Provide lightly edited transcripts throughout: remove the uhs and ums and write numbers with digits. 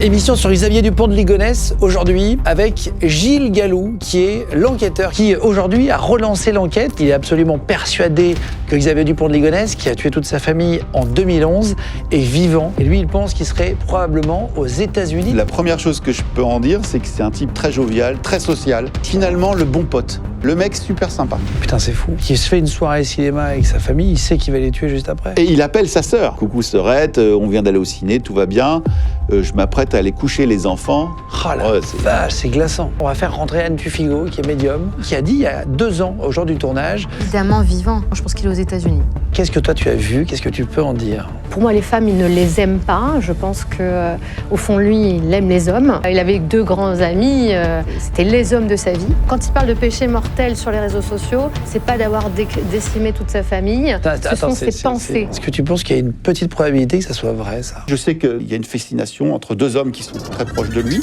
Émission sur Xavier Dupont de Ligonnès, aujourd'hui avec Gilles Gallou, qui est l'enquêteur, qui aujourd'hui a relancé l'enquête. Il est absolument persuadé que Xavier Dupont de Ligonnès, qui a tué toute sa famille en 2011, est vivant. Et lui, il pense qu'il serait probablement aux États-Unis. La première chose que je peux en dire, c'est que c'est un type très jovial, très social. Finalement, le bon pote. Le mec super sympa. Putain, c'est fou. Qui se fait une soirée cinéma avec sa famille, il sait qu'il va les tuer juste après. Et il appelle sa sœur. Coucou sœurette, on vient d'aller au ciné, tout va bien. Je m'apprête à aller coucher les enfants. Oh la vache, c'est glaçant. On va faire rentrer Anne Tuffigo, qui est médium, qui a dit il y a 2 ans, au jour du tournage... Évidemment vivant. Je pense qu'il est aux États-Unis. Qu'est-ce que toi tu as vu? Qu'est-ce que tu peux en dire? Pour moi, les femmes, il ne les aime pas. Je pense qu'au fond, lui, il aime les hommes. Il avait 2 grands amis. C'était les hommes de sa vie. Quand il parle de péché mortel sur les réseaux sociaux, c'est pas d'avoir décimé toute sa famille. Ce sont ses pensées. Est-ce que tu penses qu'il y a une petite probabilité que ça soit vrai, ça? Je sais qu'il y a une fascination entre 2 hommes qui sont très proches de lui.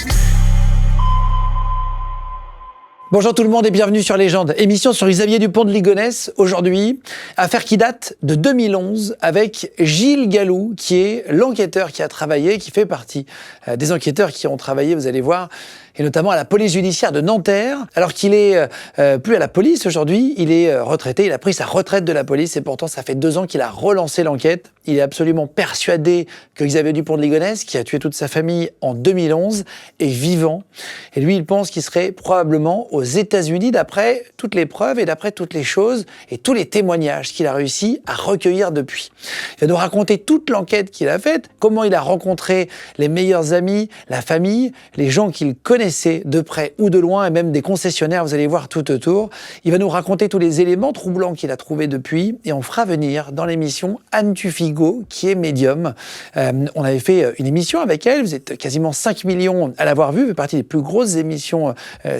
Bonjour tout le monde et bienvenue sur Légende, émission sur Xavier Dupont de Ligonnès. Aujourd'hui, affaire qui date de 2011 avec Gilles Gallou, qui est l'enquêteur qui a travaillé, qui fait partie des enquêteurs qui ont travaillé, vous allez voir, et notamment à la police judiciaire de Nanterre. Alors qu'il est plus à la police aujourd'hui, il est retraité, il a pris sa retraite de la police et pourtant ça fait 2 ans qu'il a relancé l'enquête. Il est absolument persuadé que Xavier Dupont de Ligonnès, qui a tué toute sa famille en 2011, est vivant. Et lui, il pense qu'il serait probablement aux États-Unis d'après toutes les preuves et d'après toutes les choses et tous les témoignages qu'il a réussi à recueillir depuis. Il va nous raconter toute l'enquête qu'il a faite, comment il a rencontré les meilleurs amis, la famille, les gens qu'il connaissait de près ou de loin et même des concessionnaires, vous allez voir tout autour. Il va nous raconter tous les éléments troublants qu'il a trouvés depuis et on fera venir dans l'émission Anne Tuffigo, qui est médium. On avait fait une émission avec elle, vous êtes quasiment 5 millions à l'avoir vue, fait partie des plus grosses émissions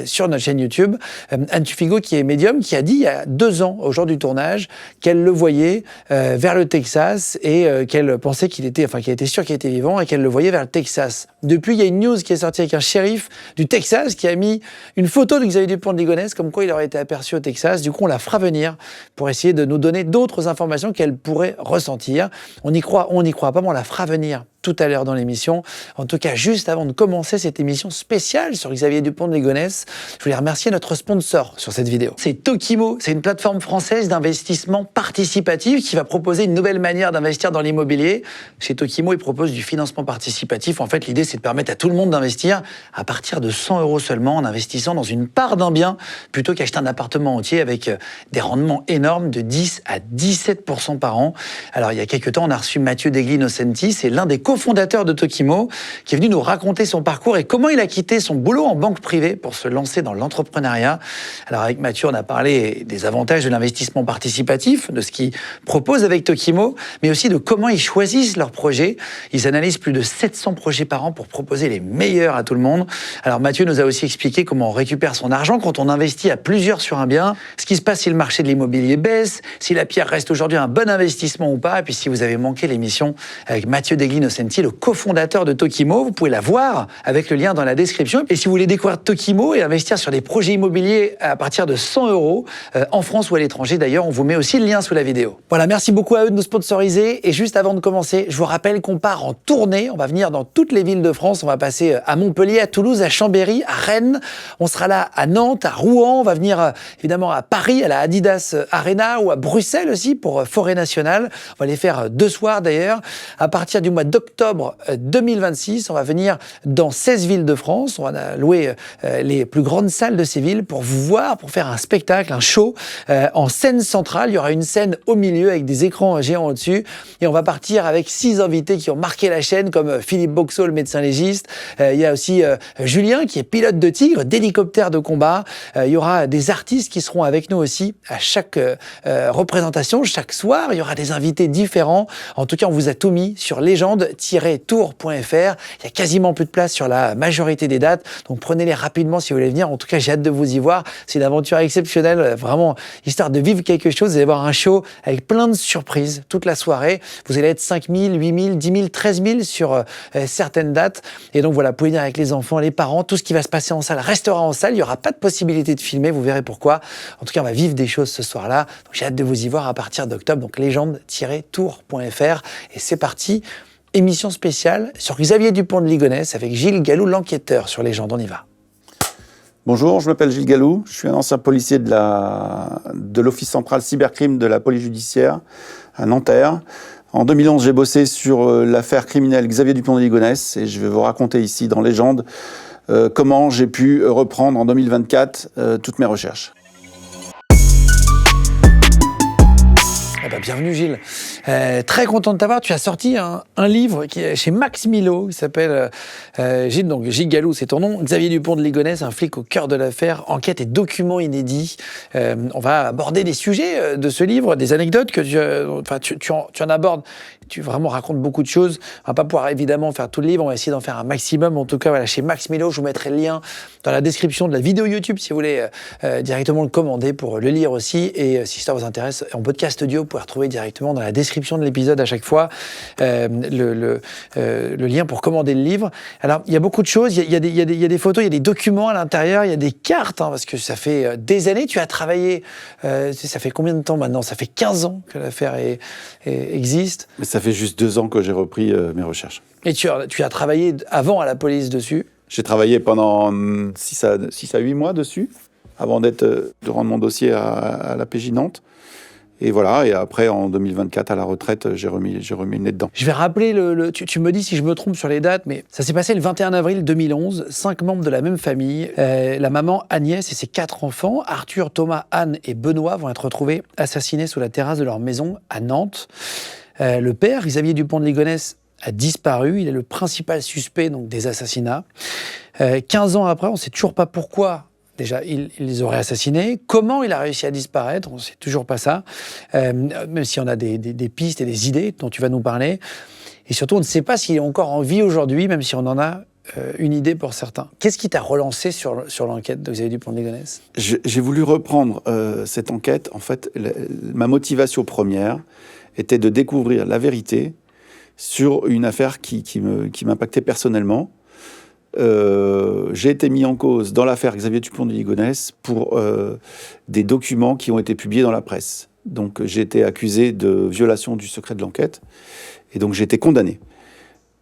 sur notre chaîne YouTube. Anne Tuffigo, qui est médium, qui a dit il y a 2 ans, au jour du tournage, qu'elle le voyait vers le Texas et qu'elle pensait qu'elle était sûre qu'il était vivant et qu'elle le voyait vers le Texas. Depuis, il y a une news qui est sortie avec un shérif du Texas qui a mis une photo de Xavier Dupont de Ligonnès comme quoi il aurait été aperçu au Texas. Du coup, on la fera venir pour essayer de nous donner d'autres informations qu'elle pourrait ressentir. On y croit pas, mais on la fera venir tout à l'heure dans l'émission. En tout cas, juste avant de commencer cette émission spéciale sur Xavier Dupont de Ligonnès, je voulais remercier notre sponsor sur cette vidéo. C'est Tokimo, c'est une plateforme française d'investissement participatif qui va proposer une nouvelle manière d'investir dans l'immobilier. Chez Tokimo, ils proposent du financement participatif. En fait, l'idée, c'est de permettre à tout le monde d'investir à partir de 100 € seulement en investissant dans une part d'un bien plutôt qu'acheter un appartement entier avec des rendements énormes de 10 à 17% par an. Alors, il y a quelques temps, on a reçu Mathieu Degli-Innocenti, c'est l'un des cofondateur de Tokimo, qui est venu nous raconter son parcours et comment il a quitté son boulot en banque privée pour se lancer dans l'entrepreneuriat. Alors avec Mathieu, on a parlé des avantages de l'investissement participatif, de ce qu'ils proposent avec Tokimo, mais aussi de comment ils choisissent leurs projets. Ils analysent plus de 700 projets par an pour proposer les meilleurs à tout le monde. Alors Mathieu nous a aussi expliqué comment on récupère son argent quand on investit à plusieurs sur un bien, ce qui se passe si le marché de l'immobilier baisse, si la pierre reste aujourd'hui un bon investissement ou pas, et puis si vous avez manqué l'émission avec Mathieu Degli-Innocenti, le cofondateur de Tokimo, vous pouvez la voir avec le lien dans la description. Et si vous voulez découvrir Tokimo et investir sur des projets immobiliers à partir de 100 €, en France ou à l'étranger d'ailleurs, on vous met aussi le lien sous la vidéo. Voilà, merci beaucoup à eux de nous sponsoriser. Et juste avant de commencer, je vous rappelle qu'on part en tournée. On va venir dans toutes les villes de France. On va passer à Montpellier, à Toulouse, à Chambéry, à Rennes. On sera là à Nantes, à Rouen. On va venir évidemment à Paris, à la Adidas Arena ou à Bruxelles aussi pour Forêt Nationale. On va les faire 2 soirs d'ailleurs. À partir du mois d'octobre 2026, on va venir dans 16 villes de France. On va louer les plus grandes salles de ces villes pour vous voir, pour faire un spectacle, un show en scène centrale. Il y aura une scène au milieu avec des écrans géants au-dessus. Et on va partir avec 6 invités qui ont marqué la chaîne, comme Philippe Boxall, médecin légiste. Il y a aussi Julien, qui est pilote de tigre, d'hélicoptère de combat. Il y aura des artistes qui seront avec nous aussi à chaque représentation, chaque soir. Il y aura des invités différents. En tout cas, on vous a tout mis sur légende-tour.fr. Il y a quasiment plus de place sur la majorité des dates, donc prenez-les rapidement si vous voulez venir. En tout cas, j'ai hâte de vous y voir. C'est une aventure exceptionnelle, vraiment, histoire de vivre quelque chose. Vous allez voir un show avec plein de surprises toute la soirée. Vous allez être 5 000, 8 000, 10 000, 13 000 sur certaines dates. Et donc voilà, vous pouvez venir avec les enfants, les parents. Tout ce qui va se passer en salle restera en salle. Il n'y aura pas de possibilité de filmer, vous verrez pourquoi. En tout cas, on va vivre des choses ce soir-là. Donc j'ai hâte de vous y voir à partir d'octobre. Donc légende-tour.fr. Et c'est parti. émission spéciale sur Xavier Dupont de Ligonnès avec Gilles Gallou, l'enquêteur sur Légende. On y va. Bonjour, je m'appelle Gilles Gallou, je suis un ancien policier de l'Office central cybercrime de la police judiciaire à Nanterre. En 2011, j'ai bossé sur l'affaire criminelle Xavier Dupont de Ligonnès et je vais vous raconter ici dans Légende comment j'ai pu reprendre en 2024 toutes mes recherches. Eh ben, bienvenue Gilles. Très content de t'avoir. Tu as sorti un livre qui est chez Max Milo, qui s'appelle Gilles, donc Gilles Gallou, c'est ton nom. Xavier Dupont de Ligonnès, un flic au cœur de l'affaire, enquête et documents inédits. On va aborder des sujets de ce livre, des anecdotes que tu en abordes. Tu vraiment racontes beaucoup de choses. On va pas pouvoir évidemment faire tout le livre, on va essayer d'en faire un maximum. En tout cas, voilà, chez Max Milo, je vous mettrai le lien dans la description de la vidéo YouTube si vous voulez directement le commander pour le lire aussi. Et si ça vous intéresse, en podcast audio, vous pouvez retrouver directement dans la description de l'épisode à chaque fois le lien pour commander le livre. Alors, il y a beaucoup de choses. Il y a des photos, il y a des documents à l'intérieur, il y a des cartes, parce que ça fait des années. Tu as travaillé, ça fait combien de temps maintenant? Ça fait 15 ans que l'affaire existe. Mais ça fait juste 2 ans que j'ai repris mes recherches. Et tu as travaillé avant à la police dessus? J'ai travaillé pendant 6 à 8 mois dessus, avant de rendre mon dossier à la PJ Nantes. Et voilà, et après, en 2024, à la retraite, j'ai remis le nez dedans. Je vais rappeler, tu me dis si je me trompe sur les dates, mais ça s'est passé le 21 avril 2011, 5 membres de la même famille. La maman Agnès et ses 4 enfants, Arthur, Thomas, Anne et Benoît, vont être retrouvés assassinés sous la terrasse de leur maison à Nantes. Le père, Xavier Dupont de Ligonnès, a disparu. Il est le principal suspect donc, des assassinats. 15 ans après, on ne sait toujours pas pourquoi. Déjà, il les aurait assassinés. Comment il a réussi à disparaître? On ne sait toujours pas ça. Même si on a des pistes et des idées dont tu vas nous parler. Et surtout, on ne sait pas s'il est encore en vie aujourd'hui, même si on en a une idée pour certains. Qu'est-ce qui t'a relancé sur l'enquête de Xavier Dupont de Ligonnès? J'ai voulu reprendre cette enquête. En fait, ma motivation première était de découvrir la vérité sur une affaire qui m'impactait personnellement. J'ai été mis en cause dans l'affaire Xavier Dupont de Ligonnès pour des documents qui ont été publiés dans la presse. Donc j'ai été accusé de violation du secret de l'enquête et donc j'ai été condamné.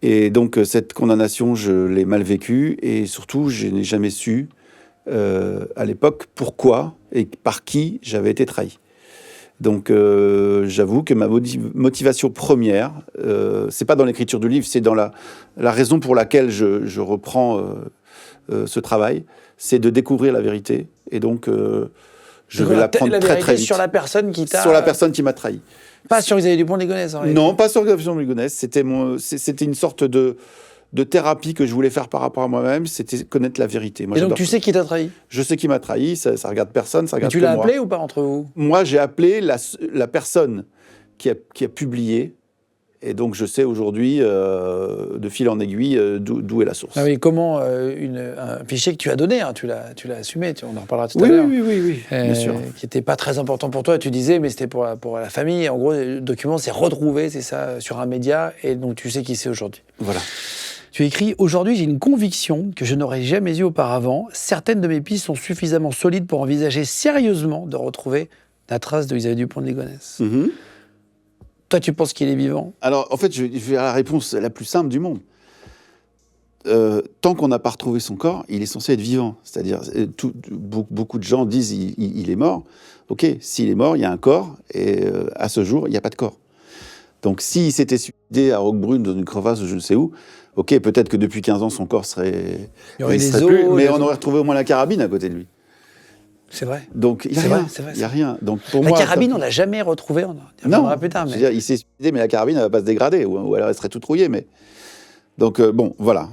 Et donc cette condamnation, je l'ai mal vécue et surtout je n'ai jamais su à l'époque pourquoi et par qui j'avais été trahi. Donc j'avoue que ma motivation première, c'est pas dans l'écriture du livre, c'est dans la raison pour laquelle je reprends ce travail, c'est de découvrir la vérité. Et donc je vais l'apprendre très vite. Sur la personne qui t'a... Sur la personne qui m'a trahi. Pas sur Xavier Dupont de Ligonnès. Non, pas sur Xavier Dupont de Ligonnès. C'était une sorte de thérapie que je voulais faire par rapport à moi-même, c'était connaître la vérité. Moi, et donc tu sais qui t'a trahi? Je sais qui m'a trahi, ça regarde personne, ça regarde que moi. Tu l'as appelé ou pas entre vous? Moi, j'ai appelé la personne qui a publié, et donc je sais aujourd'hui, de fil en aiguille, d'où est la source. Ah oui, comment un fichier que tu as donné, tu l'as assumé, on en reparlera tout à l'heure. Oui, bien sûr. Qui n'était pas très important pour toi, tu disais, mais c'était pour la famille. En gros, le document s'est retrouvé, c'est ça, sur un média, et donc tu sais qui c'est aujourd'hui. Voilà. Tu écris « Aujourd'hui, j'ai une conviction que je n'aurais jamais eue auparavant. Certaines de mes pistes sont suffisamment solides pour envisager sérieusement de retrouver la trace de Xavier Dupont de Ligonnès. Mm-hmm. » Toi, tu penses qu'il est vivant? Alors, en fait, je vais à la réponse la plus simple du monde. Tant qu'on n'a pas retrouvé son corps, il est censé être vivant. C'est-à-dire, beaucoup de gens disent il est mort. Ok, s'il est mort, il y a un corps, et à ce jour, il n'y a pas de corps. Donc, s'il s'était suicidé à Roquebrune, dans une crevasse ou je ne sais où, ok, peut-être que depuis 15 ans, son corps serait... Il y aurait des os, mais on aurait retrouvé au moins la carabine à côté de lui. C'est vrai. Donc, il n'y a rien. Il n'y a rien. Donc, pour moi, carabine, on ne l'a jamais retrouvée. On non, plus tard, mais... c'est-à-dire, il s'est suicidé, mais la carabine, elle ne va pas se dégrader, ou elle resterait toute rouillée, mais... Donc, bon, voilà.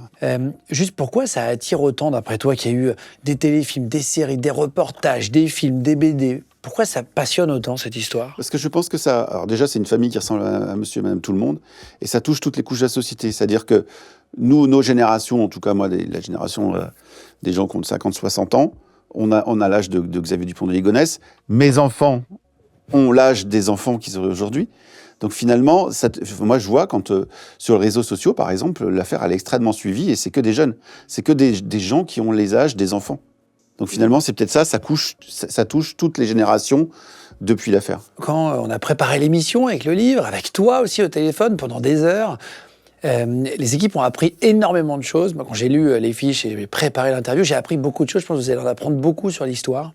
Juste pourquoi ça attire autant, d'après toi, qu'il y a eu des téléfilms, des séries, des reportages, des films, des BD? Pourquoi ça passionne autant, cette histoire? Parce que je pense que ça... Alors déjà, c'est une famille qui ressemble à monsieur et madame tout le monde, et ça touche toutes les couches de la société. C'est-à-dire que nous, nos générations, en tout cas moi, la génération des gens qui ont 50, 60 ans, on a l'âge de Xavier Dupont de Ligonnès. Mes enfants ont l'âge des enfants qu'ils auraient aujourd'hui. Donc finalement, moi je vois quand sur les réseaux sociaux, par exemple, l'affaire elle est extrêmement suivie et c'est que des jeunes. C'est que des gens qui ont les âges des enfants. Donc finalement, c'est peut-être ça touche toutes les générations depuis l'affaire. Quand on a préparé l'émission avec le livre, avec toi aussi au téléphone pendant des heures, Les équipes ont appris énormément de choses. Moi, quand j'ai lu les fiches et préparé l'interview, j'ai appris beaucoup de choses. Je pense que vous allez en apprendre beaucoup sur l'histoire.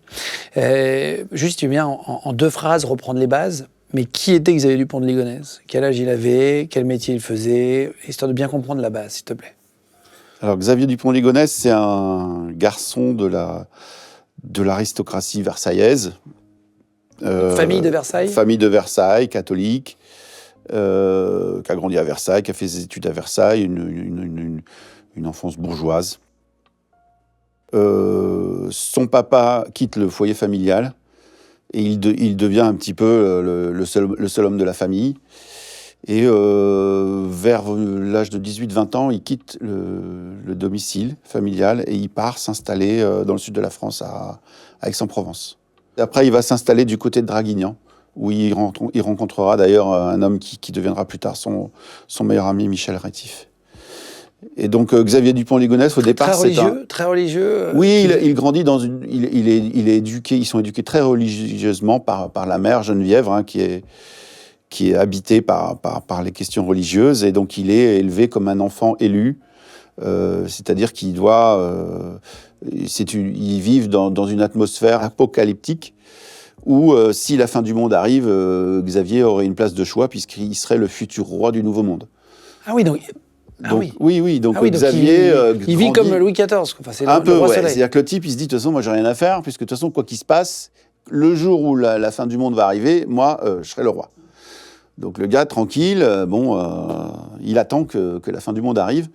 Juste, tu viens en 2 phrases reprendre les bases. Mais qui était Xavier Dupont de Ligonnès? Quel âge il avait? Quel métier il faisait? Histoire de bien comprendre la base, s'il te plaît. Alors, Xavier Dupont de Ligonnès, c'est un garçon de l'aristocratie versaillaise. Famille de Versailles? Famille de Versailles, catholique, qui a grandi à Versailles, qui a fait ses études à Versailles, une enfance bourgeoise. Son papa quitte le foyer familial et il devient un petit peu le seul homme de la famille. Et vers l'âge de 18-20 ans, il quitte le domicile familial et il part s'installer dans le sud de la France, à Aix-en-Provence. Après, il va s'installer du côté de Draguignan, où il rencontrera d'ailleurs un homme qui deviendra plus tard son meilleur ami, Michel Rétif. Et donc Xavier Dupont de Ligonnès, au départ, très religieux. Oui, il grandit dans une. Il est éduqué. Ils sont éduqués très religieusement par la mère Geneviève, hein, qui est habitée par les questions religieuses, et donc il est élevé comme un enfant élu. C'est-à-dire qu'il doit. Ils vivent dans une atmosphère apocalyptique où, si la fin du monde arrive, Xavier aurait une place de choix puisqu'il serait le futur roi du Nouveau Monde. Ah oui, donc. Oui. Donc Xavier, il vit comme Louis XIV. Enfin, c'est un le peu, roi ouais. soleil. C'est-à-dire que le type, il se dit, de toute façon, moi, j'ai rien à faire, puisque de toute façon, quoi qu'il se passe, le jour où la fin du monde va arriver, moi, je serai le roi. Donc le gars, tranquille, il attend que la fin du monde arrive.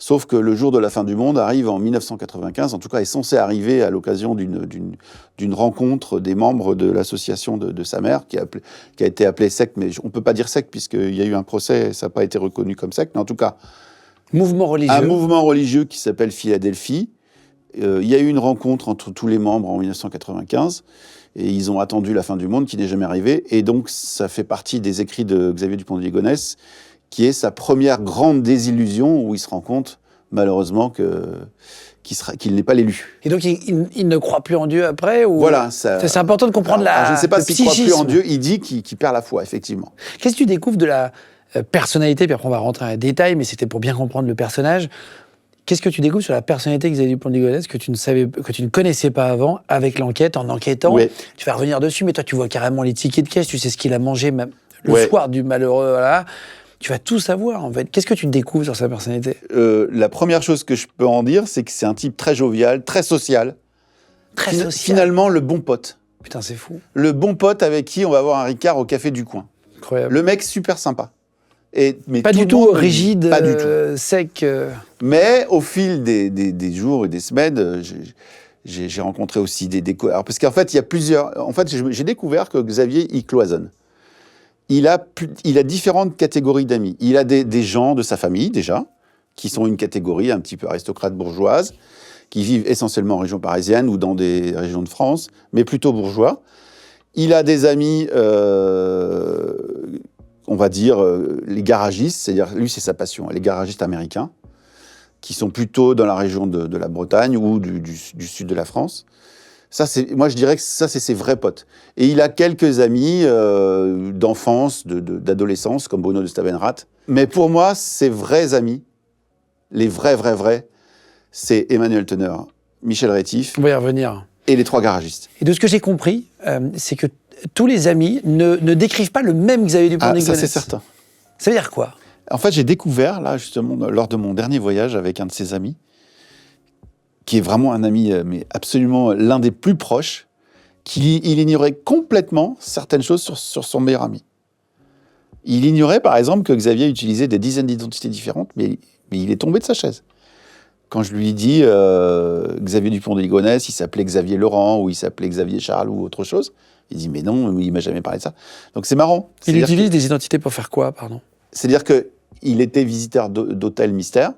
Sauf que le jour de la fin du monde arrive en 1995, en tout cas est censé arriver à l'occasion d'une rencontre des membres de l'association de sa mère, qui a été appelée secte, mais on ne peut pas dire secte puisqu'il y a eu un procès et ça n'a pas été reconnu comme secte, mais en tout cas... Mouvement religieux. Un mouvement religieux qui s'appelle Philadelphie. Il y a eu une rencontre entre tous les membres en 1995 et ils ont attendu la fin du monde qui n'est jamais arrivée. Et donc ça fait partie des écrits de Xavier Dupont de Ligonnès, qui est sa première grande désillusion où il se rend compte, malheureusement, qu'il n'est pas l'élu. Et donc, il ne croit plus en Dieu après ou... Voilà. C'est important de comprendre je ne sais pas s'il croit plus en Dieu, il dit qu'il perd la foi, effectivement. Qu'est-ce que tu découvres de la personnalité, puis après on va rentrer dans les détails, mais c'était pour bien comprendre le personnage. Qu'est-ce que tu découvres sur la personnalité de Xavier Dupont de Ligonnès que tu ne connaissais pas avant, avec l'enquête, en enquêtant? Oui. Tu vas revenir dessus, mais toi, tu vois carrément les tickets de caisse, tu sais ce qu'il a mangé même le soir du malheureux, voilà. Tu vas tout savoir, en fait. Qu'est-ce que tu découvres sur sa personnalité? La première chose que je peux en dire, c'est que c'est un type très jovial, très social. Très social. Finalement, le bon pote. Putain, c'est fou. Le bon pote avec qui on va avoir un Ricard au café du coin. Incroyable. Le mec super sympa. Mais pas du tout rigide, pas du tout. Sec. Mais au fil des jours et des semaines, j'ai rencontré aussi des découvertes. Parce qu'en fait, il y a plusieurs... En fait, j'ai découvert que Xavier, il cloisonne. Il a différentes catégories d'amis. Il a des gens de sa famille, déjà, qui sont une catégorie un petit peu aristocrate bourgeoise, qui vivent essentiellement en région parisienne ou dans des régions de France, mais plutôt bourgeois. Il a des amis, on va dire, les garagistes, c'est-à-dire, lui, c'est sa passion, les garagistes américains, qui sont plutôt dans la région de la Bretagne ou du sud de la France. Ça, moi, je dirais que ça, c'est ses vrais potes. Et il a quelques amis d'enfance, d'adolescence, comme Bruno de Stavenrath. Mais pour moi, ses vrais amis, les vrais, c'est Emmanuel Teneur, Michel Rétif. On va y revenir. Et les 3 garagistes. Et de ce que j'ai compris, c'est que tous les amis ne décrivent pas le même Xavier Dupont de Ligonnès. Ça, c'est certain. Ça veut dire quoi? En fait, j'ai découvert, là, justement, lors de mon dernier voyage avec un de ses amis, qui est vraiment un ami, mais absolument l'un des plus proches, qu'il ignorait complètement certaines choses sur son meilleur ami. Il ignorait, par exemple, que Xavier utilisait des dizaines d'identités différentes, mais il est tombé de sa chaise. Quand je lui ai dit Xavier Dupont de Ligonnès, il s'appelait Xavier Laurent, ou il s'appelait Xavier Charles, ou autre chose, il dit, mais non, il m'a jamais parlé de ça. Donc c'est marrant. Il utilise des identités pour faire quoi, pardon? C'est-à-dire qu'il était visiteur d'hôtels mystères,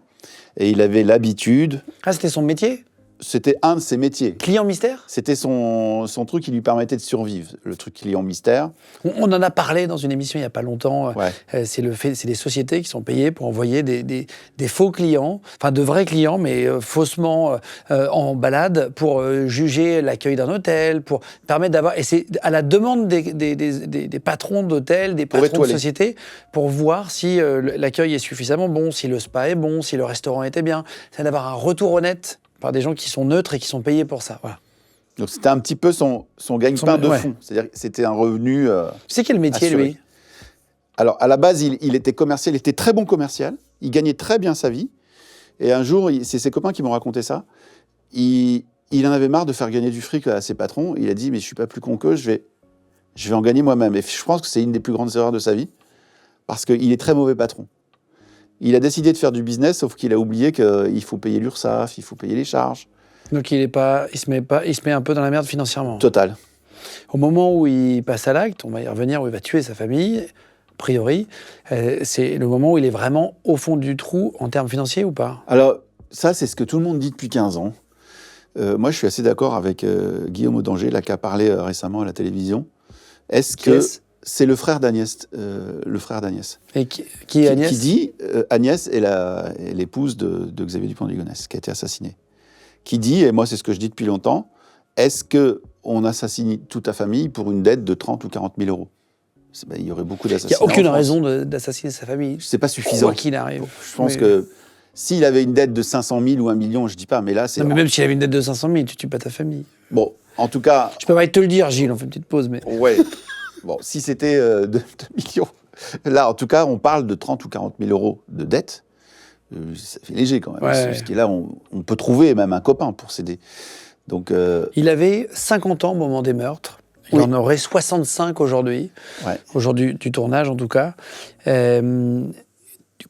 et il avait l'habitude... Ah, c'était son métier? c'était un de ses métiers. Client mystère ? C'était son truc qui lui permettait de survivre, le truc client mystère. On en a parlé dans une émission il n'y a pas longtemps. Ouais. C'est des sociétés qui sont payées pour envoyer des faux clients, enfin de vrais clients, mais faussement en balade pour juger l'accueil d'un hôtel, pour permettre d'avoir... Et c'est à la demande des patrons d'hôtels, des patrons de sociétés, pour voir si l'accueil est suffisamment bon, si le spa est bon, si le restaurant était bien. C'est d'avoir un retour honnête par des gens qui sont neutres et qui sont payés pour ça. Voilà. Donc c'était un petit peu son gagne-pain de fond. C'est-à-dire que c'était un revenu Tu sais quel métier, assuré. lui ? Alors, à la base, il était commercial, il était très bon commercial, il gagnait très bien sa vie. Et un jour, c'est ses copains qui m'ont raconté ça, il en avait marre de faire gagner du fric à ses patrons. Il a dit, mais je suis pas plus con qu'eux, je vais en gagner moi-même. Et je pense que c'est une des plus grandes erreurs de sa vie, parce qu'il est très mauvais patron. Il a décidé de faire du business, sauf qu'il a oublié qu'il faut payer l'URSSAF, il faut payer les charges. Donc il se met un peu dans la merde financièrement. Total. Au moment où il passe à l'acte, on va y revenir, où il va tuer sa famille, a priori, c'est le moment où il est vraiment au fond du trou en termes financiers ou pas ? Alors, ça, c'est ce que tout le monde dit depuis 15 ans. Moi, je suis assez d'accord avec Guillaume Audanger, là, qui a parlé récemment à la télévision. Est-ce que c'est le frère d'Agnès Et qui est Agnès ? Qui dit, Agnès est l'épouse de Xavier Dupont de Ligonnès, qui a été assassiné. Qui dit, et moi c'est ce que je dis depuis longtemps, est-ce qu'on assassine toute ta famille pour une dette de 30 ou 40 000 euros ? Il y aurait beaucoup d'assassinats. Il n'y a aucune raison d'assassiner sa famille. C'est pas suffisant. Quoi qu'il arrive. Je pense que s'il avait une dette de 500 000 ou 1 million, je dis pas, mais là c'est... Non, mais même s'il avait une dette de 500 000, tu tues pas ta famille. Bon, en tout cas... Je peux pas te le dire, Gilles, on fait une petite pause, mais... Ouais. Bon, si c'était 2 millions... Là, en tout cas, on parle de 30 ou 40 000 euros de dette. Ça fait léger quand même. Ouais. Parce que là, on peut trouver même un copain pour s'aider. Donc, il avait 50 ans au moment des meurtres. Il en aurait 65 aujourd'hui. Ouais. Aujourd'hui, du tournage en tout cas.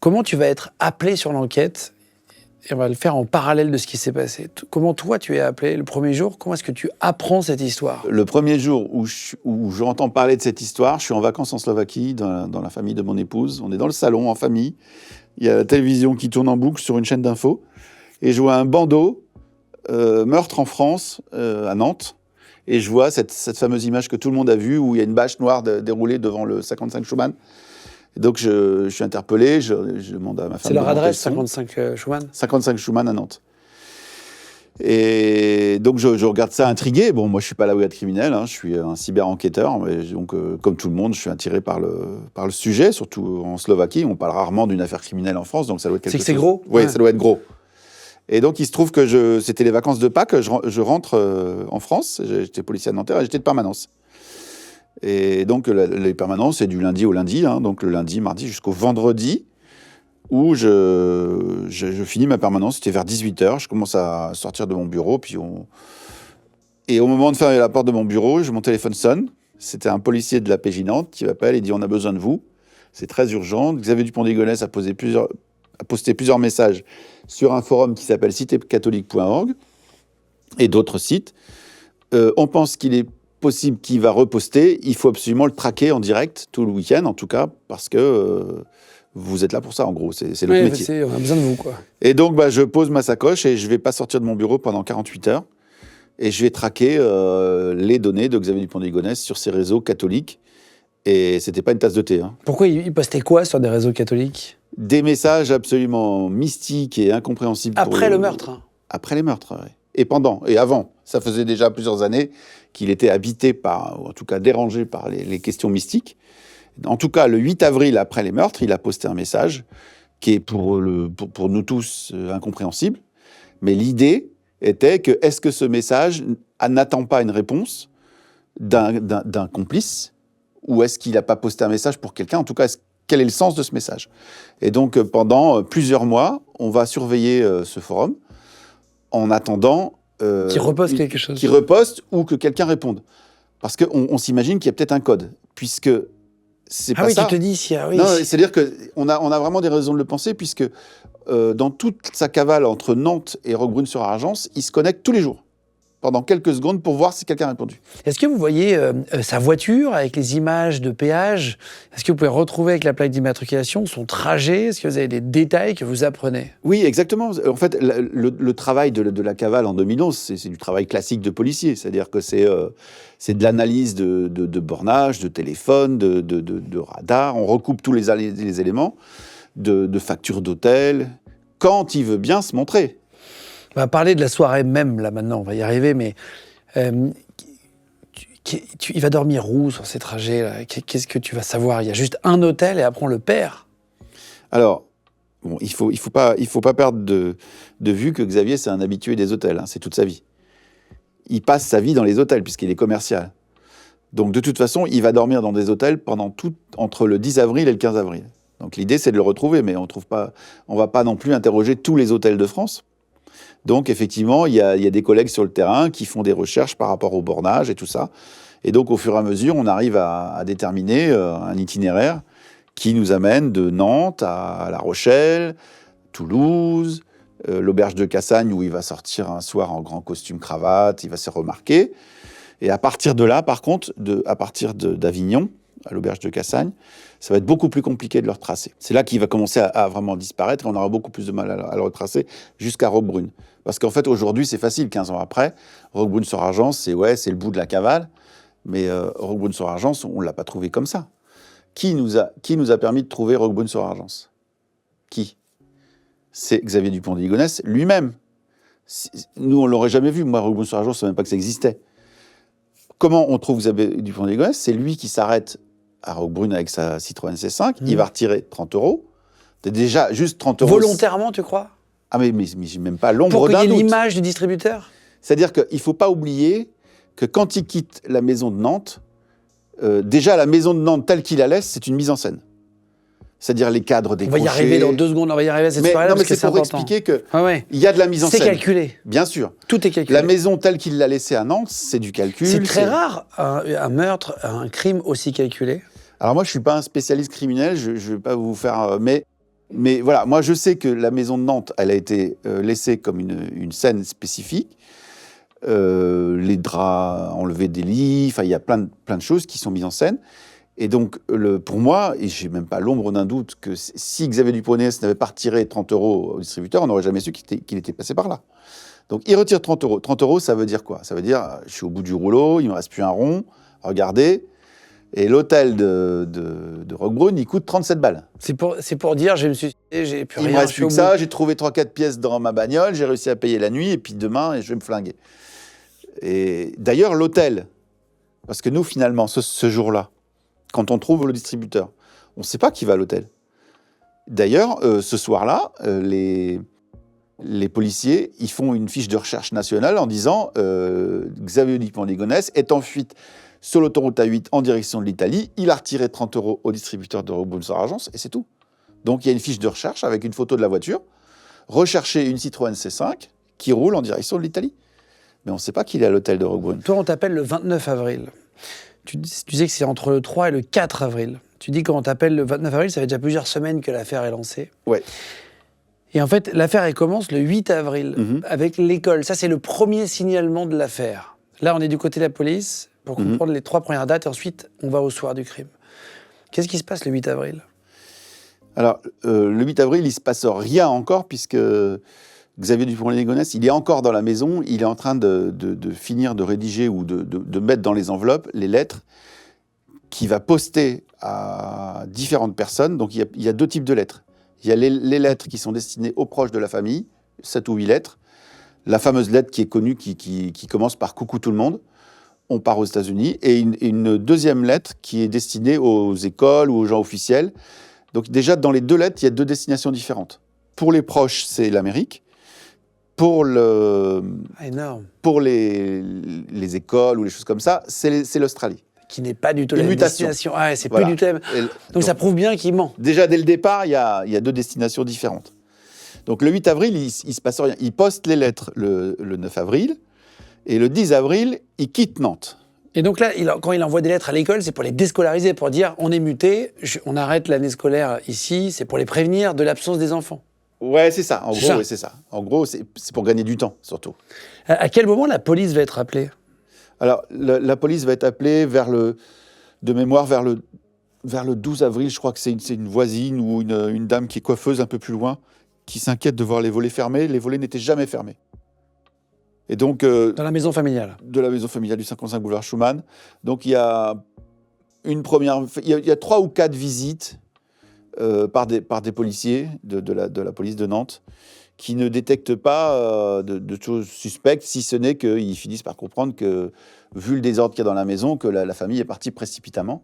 Comment tu vas être appelé sur l'enquête ? Et on va le faire en parallèle de ce qui s'est passé. Comment toi, tu es appelé le premier jour ? Comment est-ce que tu apprends cette histoire ? Le premier jour où j'entends parler de cette histoire, je suis en vacances en Slovaquie, dans la famille de mon épouse. On est dans le salon, en famille. Il y a la télévision qui tourne en boucle sur une chaîne d'infos. Et je vois un bandeau, meurtre en France, à Nantes. Et je vois cette fameuse image que tout le monde a vue, où il y a une bâche noire déroulée devant le 55 Schumann. Et donc, je suis interpellé, je demande à ma femme... C'est leur adresse, 55 Schumann ? 55 Schumann à Nantes. Et donc, je regarde ça intrigué. Bon, moi, je ne suis pas l'avocat criminel, je suis un cyber-enquêteur. Mais donc, comme tout le monde, je suis attiré par le sujet, surtout en Slovaquie. On parle rarement d'une affaire criminelle en France, donc ça doit être quelque chose... C'est gros ? Oui, ça doit être gros. Et donc, il se trouve que c'était les vacances de Pâques, je rentre en France, j'étais policier à Nanterre et j'étais de permanence. Et donc, les permanences, c'est du lundi au lundi, donc le lundi, mardi, jusqu'au vendredi, où je finis ma permanence. C'était vers 18h, je commence à sortir de mon bureau, et au moment de fermer la porte de mon bureau, mon téléphone sonne. C'était un policier de la PJ Nantes qui m'appelle et dit « On a besoin de vous, c'est très urgent ». Xavier Dupont de Ligonnès a posté plusieurs messages sur un forum qui s'appelle citécatholique.org et d'autres sites. On pense qu'il est possible qu'il va reposter. Il faut absolument le traquer en direct tout le week-end, en tout cas, parce que vous êtes là pour ça, en gros. C'est notre métier. On a besoin de vous, quoi. Et donc, je pose ma sacoche et je ne vais pas sortir de mon bureau pendant 48 heures. Et je vais traquer les données de Xavier Dupont de Ligonnès sur ses réseaux catholiques. Et ce n'était pas une tasse de thé. Pourquoi il postait quoi sur des réseaux catholiques ? Des messages absolument mystiques et incompréhensibles. Après le meurtre. Après les meurtres, oui. Et pendant, et avant. Ça faisait déjà plusieurs années qu'il était habité ou en tout cas dérangé par les questions mystiques. En tout cas, le 8 avril, après les meurtres, il a posté un message qui est pour nous tous incompréhensible. Mais l'idée était que, est-ce que ce message n'attend pas une réponse d'un complice ? Ou est-ce qu'il n'a pas posté un message pour quelqu'un ? En tout cas, quel est le sens de ce message ? Et donc, pendant plusieurs mois, on va surveiller ce forum en attendant... qui reposte quelque chose. Qui reposte ou que quelqu'un réponde. Parce qu'on s'imagine qu'il y a peut-être un code, puisque c'est pas ça. Tu te dis s'il y a... Oui. Non, c'est-à-dire qu'on a vraiment des raisons de le penser, puisque dans toute sa cavale entre Nantes et Roquebrune-sur-Argence, il se connecte tous les jours. pendant quelques secondes pour voir si quelqu'un a répondu. Est-ce que vous voyez sa voiture avec les images de péage? Est-ce que vous pouvez retrouver avec la plaque d'immatriculation son trajet? Est-ce que vous avez des détails que vous apprenez? Oui, exactement. En fait, le travail de la cavale en 2011, c'est du travail classique de policier. C'est-à-dire que c'est de l'analyse de bornage, de téléphone, de radar. On recoupe tous les éléments, de factures d'hôtel, quand il veut bien se montrer. On va parler de la soirée même, là, maintenant, on va y arriver, mais il va dormir où sur ces trajets, là? Qu'est-ce que tu vas savoir? Il y a juste un hôtel et après on le perd. Alors, bon, il faut pas perdre de vue que Xavier, c'est un habitué des hôtels, hein, c'est toute sa vie. Il passe sa vie dans les hôtels, puisqu'il est commercial. Donc, de toute façon, il va dormir dans des hôtels entre le 10 avril et le 15 avril. Donc, l'idée, c'est de le retrouver, mais on va pas non plus interroger tous les hôtels de France. Donc, effectivement, il y a des collègues sur le terrain qui font des recherches par rapport au bornage et tout ça. Et donc, au fur et à mesure, on arrive à déterminer un itinéraire qui nous amène de Nantes à La Rochelle, Toulouse, l'auberge de Cassagne, où il va sortir un soir en grand costume cravate, il va se remarquer. Et à partir de là, par contre, à partir d'Avignon, à l'auberge de Cassagne, ça va être beaucoup plus compliqué de le retracer. C'est là qu'il va commencer à vraiment disparaître et on aura beaucoup plus de mal à le retracer jusqu'à Roquebrune. Parce qu'en fait, aujourd'hui, c'est facile, 15 ans après. Roquebrune-sur-Argence, c'est le bout de la cavale. Mais Roquebrune-sur-Argence, on ne l'a pas trouvé comme ça. Qui nous a permis de trouver Roquebrune-sur-Argence? Qui? C'est Xavier Dupont de Ligonnès lui-même. Nous, on ne l'aurait jamais vu. Moi, Roquebrune-sur-Argence, je ne savais même pas que ça existait. Comment on trouve Xavier Dupont de Ligonnès? C'est lui qui s'arrête à Roquebrune avec sa Citroën C5. Il va retirer 30 €. C'est déjà juste 30 €. Volontairement, tu crois? Ah, mais j'ai même pas l'ombre d'un doute. Pour qu'il y ait l'image du distributeur? C'est-à-dire qu'il ne faut pas oublier que quand il quitte la maison de Nantes, déjà la maison de Nantes telle qu'il la laisse, c'est une mise en scène. C'est-à-dire les cadres décrochés. On va y arriver dans 2 secondes, on va y arriver à cette soirée-là. Non, mais c'est pour expliquer qu'il y a de la mise en scène. C'est calculé. Bien sûr. Tout est calculé. La maison telle qu'il l'a laissée à Nantes, c'est du calcul. C'est très rare, un meurtre, un crime aussi calculé. Alors moi, je ne suis pas un spécialiste criminel, je ne vais pas vous faire... Mais voilà, moi je sais que la maison de Nantes, elle a été laissée comme une scène spécifique. Les draps enlevés des lits, enfin il y a plein de choses qui sont mises en scène. Et donc pour moi, et j'ai même pas l'ombre d'un doute, que si Xavier Dupont de Ligonnès n'avait pas retiré 30 € au distributeur, on n'aurait jamais su qu'il était passé par là. Donc il retire 30 €. 30 €, ça veut dire quoi? Ça veut dire, je suis au bout du rouleau, il ne me reste plus un rond, regardez. Et l'hôtel de Roquebrune, il coûte 37 balles. C'est pour dire, je me suis dit, j'ai plus rien. Il me reste plus que ça, j'ai trouvé 3-4 pièces dans ma bagnole, j'ai réussi à payer la nuit, et puis demain, je vais me flinguer. Et d'ailleurs, l'hôtel, parce que nous, finalement, ce jour-là, quand on trouve le distributeur, on ne sait pas qui va à l'hôtel. D'ailleurs, ce soir-là, les policiers, ils font une fiche de recherche nationale en disant Xavier Dupont de Ligonnès est en fuite sur l'autoroute A8 en direction de l'Italie. Il a retiré 30 € au distributeur de Roquebrune-sur-Argence et c'est tout. Donc il y a une fiche de recherche avec une photo de la voiture. Recherchez une Citroën C5 qui roule en direction de l'Italie. Mais on ne sait pas qu'il est à l'hôtel de Roquebrune. Toi, on t'appelle le 29 avril. Tu disais que c'est entre le 3 et le 4 avril. Tu dis qu'on t'appelle le 29 avril, ça fait déjà plusieurs semaines que l'affaire est lancée. Ouais. Et en fait, l'affaire, elle commence le 8 avril avec l'école. Ça, c'est le premier signalement de l'affaire. Là, on est du côté de la police pour comprendre les 3 premières dates et ensuite, on va au soir du crime. Qu'est-ce qui se passe le 8 avril? Alors, le 8 avril, il ne se passe rien encore puisque Xavier Dupont de Ligonnès, il est encore dans la maison, il est en train de finir de rédiger ou de mettre dans les enveloppes les lettres qu'il va poster à différentes personnes. Donc, il y a 2 types de lettres. Il y a les lettres qui sont destinées aux proches de la famille, 7 ou 8 lettres. La fameuse lettre qui est connue, qui commence par « Coucou tout le monde », on part aux États-Unis. Et une deuxième lettre qui est destinée aux écoles ou aux gens officiels. Donc déjà, dans les 2 lettres, il y a 2 destinations différentes. Pour les proches, c'est l'Amérique. Pour les écoles ou les choses comme ça, c'est l'Australie. Qui n'est pas du tout la destination. Ah ouais, c'est plus du tout. Donc ça prouve bien qu'il ment. Déjà, dès le départ, il y a 2 destinations différentes. Donc le 8 avril, il ne se passe rien. Il poste les lettres le 9 avril. Et le 10 avril, il quitte Nantes. Et donc là, quand il envoie des lettres à l'école, c'est pour les déscolariser, pour dire on est muté, on arrête l'année scolaire ici, c'est pour les prévenir de l'absence des enfants. Ouais, c'est ça. En C'est gros, ça. ouais, c'est ça. En gros, c'est pour gagner du temps, surtout. À quel moment la police va être appelée? Alors, la police va être appelée de mémoire, vers le 12 avril. Je crois que c'est une voisine ou une dame qui est coiffeuse un peu plus loin, qui s'inquiète de voir les volets fermés. Les volets n'étaient jamais fermés. Et donc, Dans la maison familiale. de la maison familiale du 55 boulevard Schumann. Donc, il y a 3 ou 4 visites par des policiers de la police de Nantes qui ne détectent pas de choses suspectes, si ce n'est qu'ils finissent par comprendre que, vu le désordre qu'il y a dans la maison, que la famille est partie précipitamment.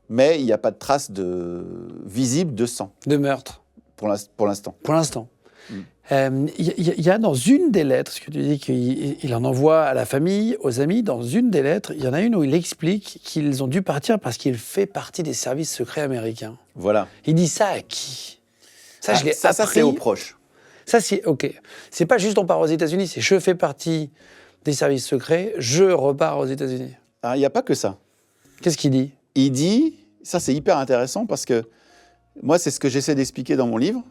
Mais il n'y a pas de traces visibles de sang, De meurtre, pour l'instant. pour l'instant. Il y a dans une des lettres, ce que tu dis qu'il en envoie à la famille, aux amis, dans une des lettres, il y en a une où il explique qu'ils ont dû partir parce qu'il fait partie des services secrets américains. Voilà. Il dit ça à qui? Ça, je l'ai Ça, appris. c'est aux proches. Ça, c'est OK. C'est pas juste on part aux États-Unis, c'est je fais partie des services secrets, je repars aux États-Unis. Il n'y a pas que ça. Qu'est-ce qu'il dit? Il dit, ça c'est hyper intéressant parce que moi c'est ce que j'essaie d'expliquer dans mon livre,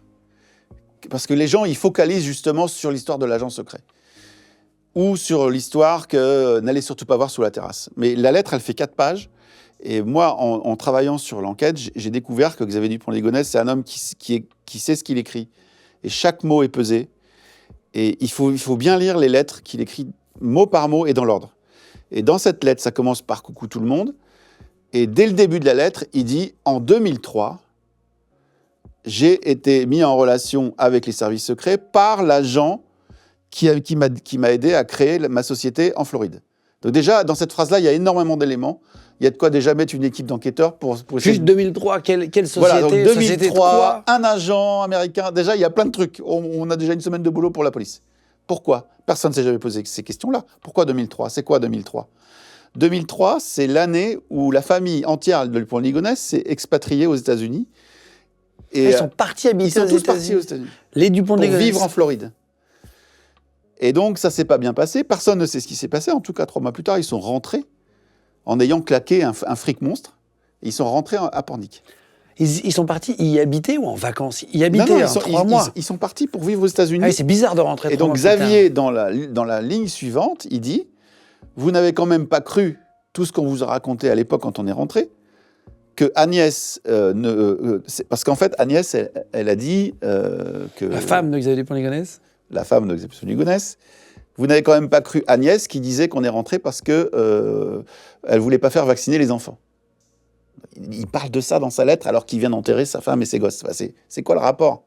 parce que les gens ils focalisent justement sur l'histoire de l'agent secret ou sur l'histoire que n'allez surtout pas voir sous la terrasse. Mais la lettre elle fait 4 pages et moi en travaillant sur l'enquête j'ai découvert que Xavier Dupont-Ligonnès c'est un homme qui sait ce qu'il écrit et chaque mot est pesé et il faut bien lire les lettres qu'il écrit mot par mot et dans l'ordre. Et dans cette lettre ça commence par coucou tout le monde. Et dès le début de la lettre, il dit « En 2003, j'ai été mis en relation avec les services secrets par l'agent qui m'a aidé à créer ma société en Floride. » Donc déjà, dans cette phrase-là, il y a énormément d'éléments. Il y a de quoi déjà mettre une équipe d'enquêteurs pour essayer Juste 2003, quelle société? Voilà, donc Société de 2003, quoi? un agent américain. Déjà, il y a plein de trucs. On a déjà une semaine de boulot pour la police. Pourquoi? Personne ne s'est jamais posé ces questions-là. Pourquoi 2003? C'est quoi 2003? 2003, c'est l'année où la famille entière de Dupont-Ligonnès s'est expatriée aux États-Unis. Et Ils sont partis habiter ils sont aux tous partis aux États-Unis. États-Unis Les pour Dupont-Ligonnès. vivre en Floride. Et donc, ça s'est pas bien passé. Personne ne sait ce qui s'est passé. En tout cas, 3 mois plus tard, ils sont rentrés en ayant claqué un fric monstre. Ils sont rentrés à Pornic. Ils sont partis y habiter ou en vacances? Y habiter, Non, hein, 3 mois. ils sont partis pour vivre aux États-Unis. Ah oui, c'est bizarre de rentrer Et 3 donc, mois plus Xavier, dans la ligne suivante, il dit « Vous n'avez quand même pas cru tout ce qu'on vous a raconté à l'époque quand on est rentré, que Agnès... parce qu'en fait, Agnès, elle a dit que... La femme de Xavier Dupont-Ligonnès? La femme de Xavier Dupont-Ligonnès. Vous n'avez quand même pas cru Agnès qui disait qu'on est rentré parce qu'elle ne voulait pas faire vacciner les enfants. » Il parle de ça dans sa lettre alors qu'il vient d'enterrer sa femme et ses gosses. Enfin, c'est quoi le rapport?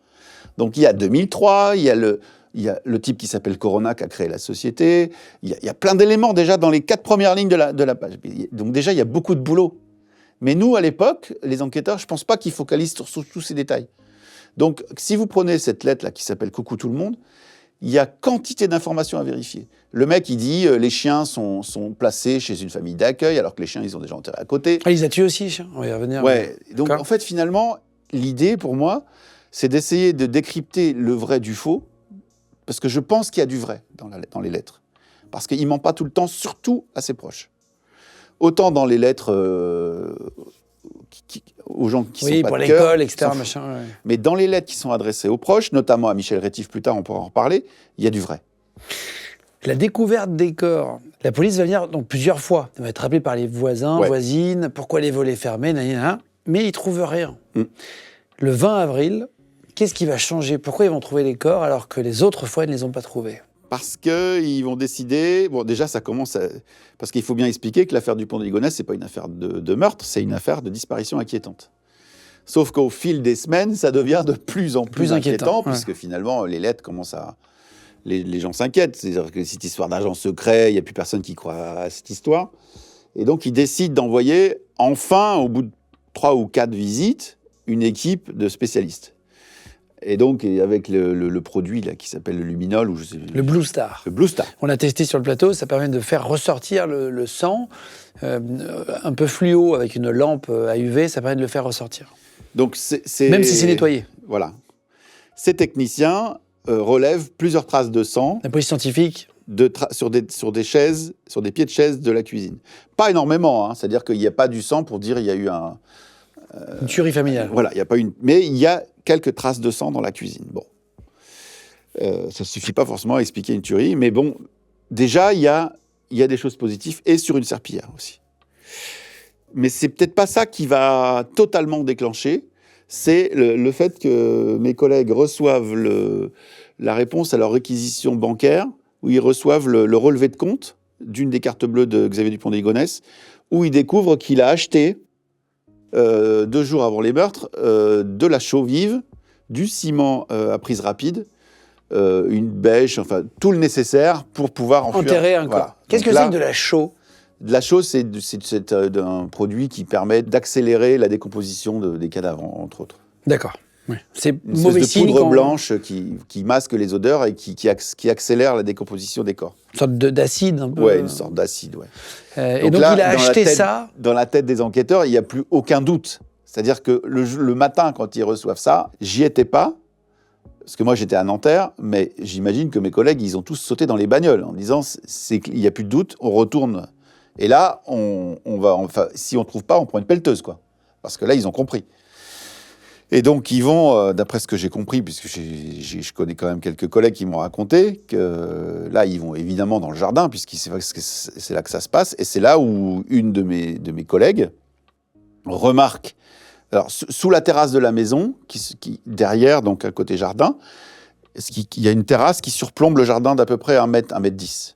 Donc il y a 2003, il y a le type qui s'appelle Corona qui a créé la société. Il y a plein d'éléments déjà dans les 4 premières lignes de la page. Donc déjà, il y a beaucoup de boulot. Mais nous, à l'époque, les enquêteurs, je ne pense pas qu'ils focalisent sur tous ces détails. Donc si vous prenez cette lettre-là qui s'appelle « Coucou tout le monde », il y a quantité d'informations à vérifier. Le mec, il dit les chiens sont placés chez une famille d'accueil, alors que les chiens, ils ont déjà enterré à côté. Ah, il les a tués aussi, chien. On va y revenir. Ouais. Donc, D'accord. en fait, finalement, l'idée, pour moi, c'est d'essayer de décrypter le vrai du faux, parce que je pense qu'il y a du vrai dans les lettres. Parce qu'il ne ment pas tout le temps, surtout à ses proches. Autant dans les lettres aux gens qui Oui, sont pas pour de cœur, l'école, etc. s'en foutent. Machin, ouais. Mais dans les lettres qui sont adressées aux proches, notamment à Michel Rétif plus tard, on pourra en reparler, il y a du vrai. La découverte des corps. La police va venir donc plusieurs fois. Elle va être appelée par les voisins, Ouais. voisines. Pourquoi les volets fermés, nanana. Mais ils ne trouvent rien. Le 20 avril, qu'est-ce qui va changer? Pourquoi ils vont trouver les corps alors que les autres fois, ils ne les ont pas trouvés? Parce qu'ils vont décider... Bon, déjà, ça commence à... Parce qu'il faut bien expliquer que l'affaire Dupont-Ligonnès, ce n'est pas une affaire de meurtre, c'est une affaire de disparition inquiétante. Sauf qu'au fil des semaines, ça devient de plus en plus inquiétant, ouais. puisque finalement, les lettres commencent à... Les gens s'inquiètent. C'est-à-dire que cette histoire d'agent secret, il n'y a plus personne qui croit à cette histoire. Et donc, ils décident d'envoyer, enfin, au bout de 3 ou 4 visites, une équipe de spécialistes. Et donc, avec le produit là, qui s'appelle le luminol, ou je sais, Le Blue Star. le Blue Star. On l'a testé sur le plateau, ça permet de faire ressortir le sang, un peu fluo avec une lampe à UV, ça permet de le faire ressortir. Donc Même si c'est nettoyé. Voilà. Ces techniciens relèvent plusieurs traces de sang La police scientifique, sur des chaises, sur des pieds de chaise de la cuisine. Pas énormément, hein, c'est-à-dire qu'il n'y a pas du sang pour dire il y a eu un... une tuerie familiale. Voilà, il y a pas une... Mais il y a quelques traces de sang dans la cuisine. Bon. Ça suffit pas forcément à expliquer une tuerie, mais bon, déjà, il y a des choses positives, et sur une serpillière aussi. Mais c'est peut-être pas ça qui va totalement déclencher, c'est le fait que mes collègues reçoivent la réponse à leur réquisition bancaire, où ils reçoivent le relevé de compte d'une des cartes bleues de Xavier Dupont de Ligonnès, où ils découvrent qu'il a acheté, 2 jours avant les meurtres, de la chaux vive, du ciment à prise rapide, une bêche, enfin tout le nécessaire pour pouvoir enterrer un corps. Voilà. Qu'est-ce que c'est que de la chaux? De la chaux, c'est un produit qui permet d'accélérer la décomposition des cadavres, entre autres. D'accord. Oui. C'est une mauvais espèce de signe poudre quand... blanche qui masque les odeurs et qui accélère la décomposition des corps. Une sorte d'acide un peu. Ouais, une sorte d'acide, ouais. Et donc là, il a acheté ça. Dans la tête des enquêteurs, il n'y a plus aucun doute. C'est-à-dire que le matin, quand ils reçoivent ça, j'y étais pas, parce que moi j'étais à Nanterre, mais j'imagine que mes collègues, ils ont tous sauté dans les bagnoles en disant il n'y a plus de doute, on retourne. Et là, si on ne trouve pas, on prend une pelleteuse, quoi. Parce que là, ils ont compris. Et donc, ils vont, d'après ce que j'ai compris, puisque je connais quand même quelques collègues qui m'ont raconté, que là, ils vont évidemment dans le jardin, puisque c'est là que ça se passe. Et c'est là où une de mes collègues remarque, alors sous la terrasse de la maison, qui derrière, donc à côté jardin, il y a une terrasse qui surplombe le jardin d'à peu près 1 mètre 10.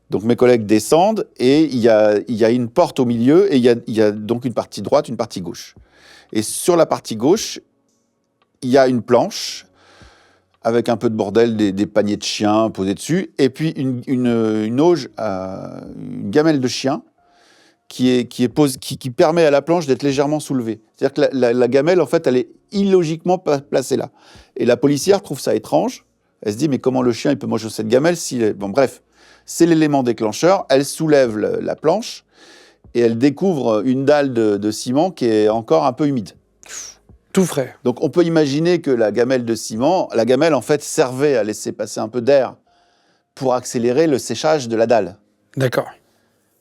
Donc mes collègues descendent et il y a une porte au milieu et il y a donc une partie droite, une partie gauche. Et sur la partie gauche, il y a une planche avec un peu de bordel, des paniers de chiens posés dessus, et puis une auge, une gamelle de chien qui permet à la planche d'être légèrement soulevée. C'est-à-dire que la gamelle, en fait, elle est illogiquement placée là. Et la policière trouve ça étrange. Elle se dit, mais comment le chien il peut manger cette gamelle Bon, bref. C'est l'élément déclencheur, elle soulève la planche et elle découvre une dalle de ciment qui est encore un peu humide. Tout frais. Donc on peut imaginer que la gamelle de ciment, la gamelle en fait servait à laisser passer un peu d'air pour accélérer le séchage de la dalle. D'accord.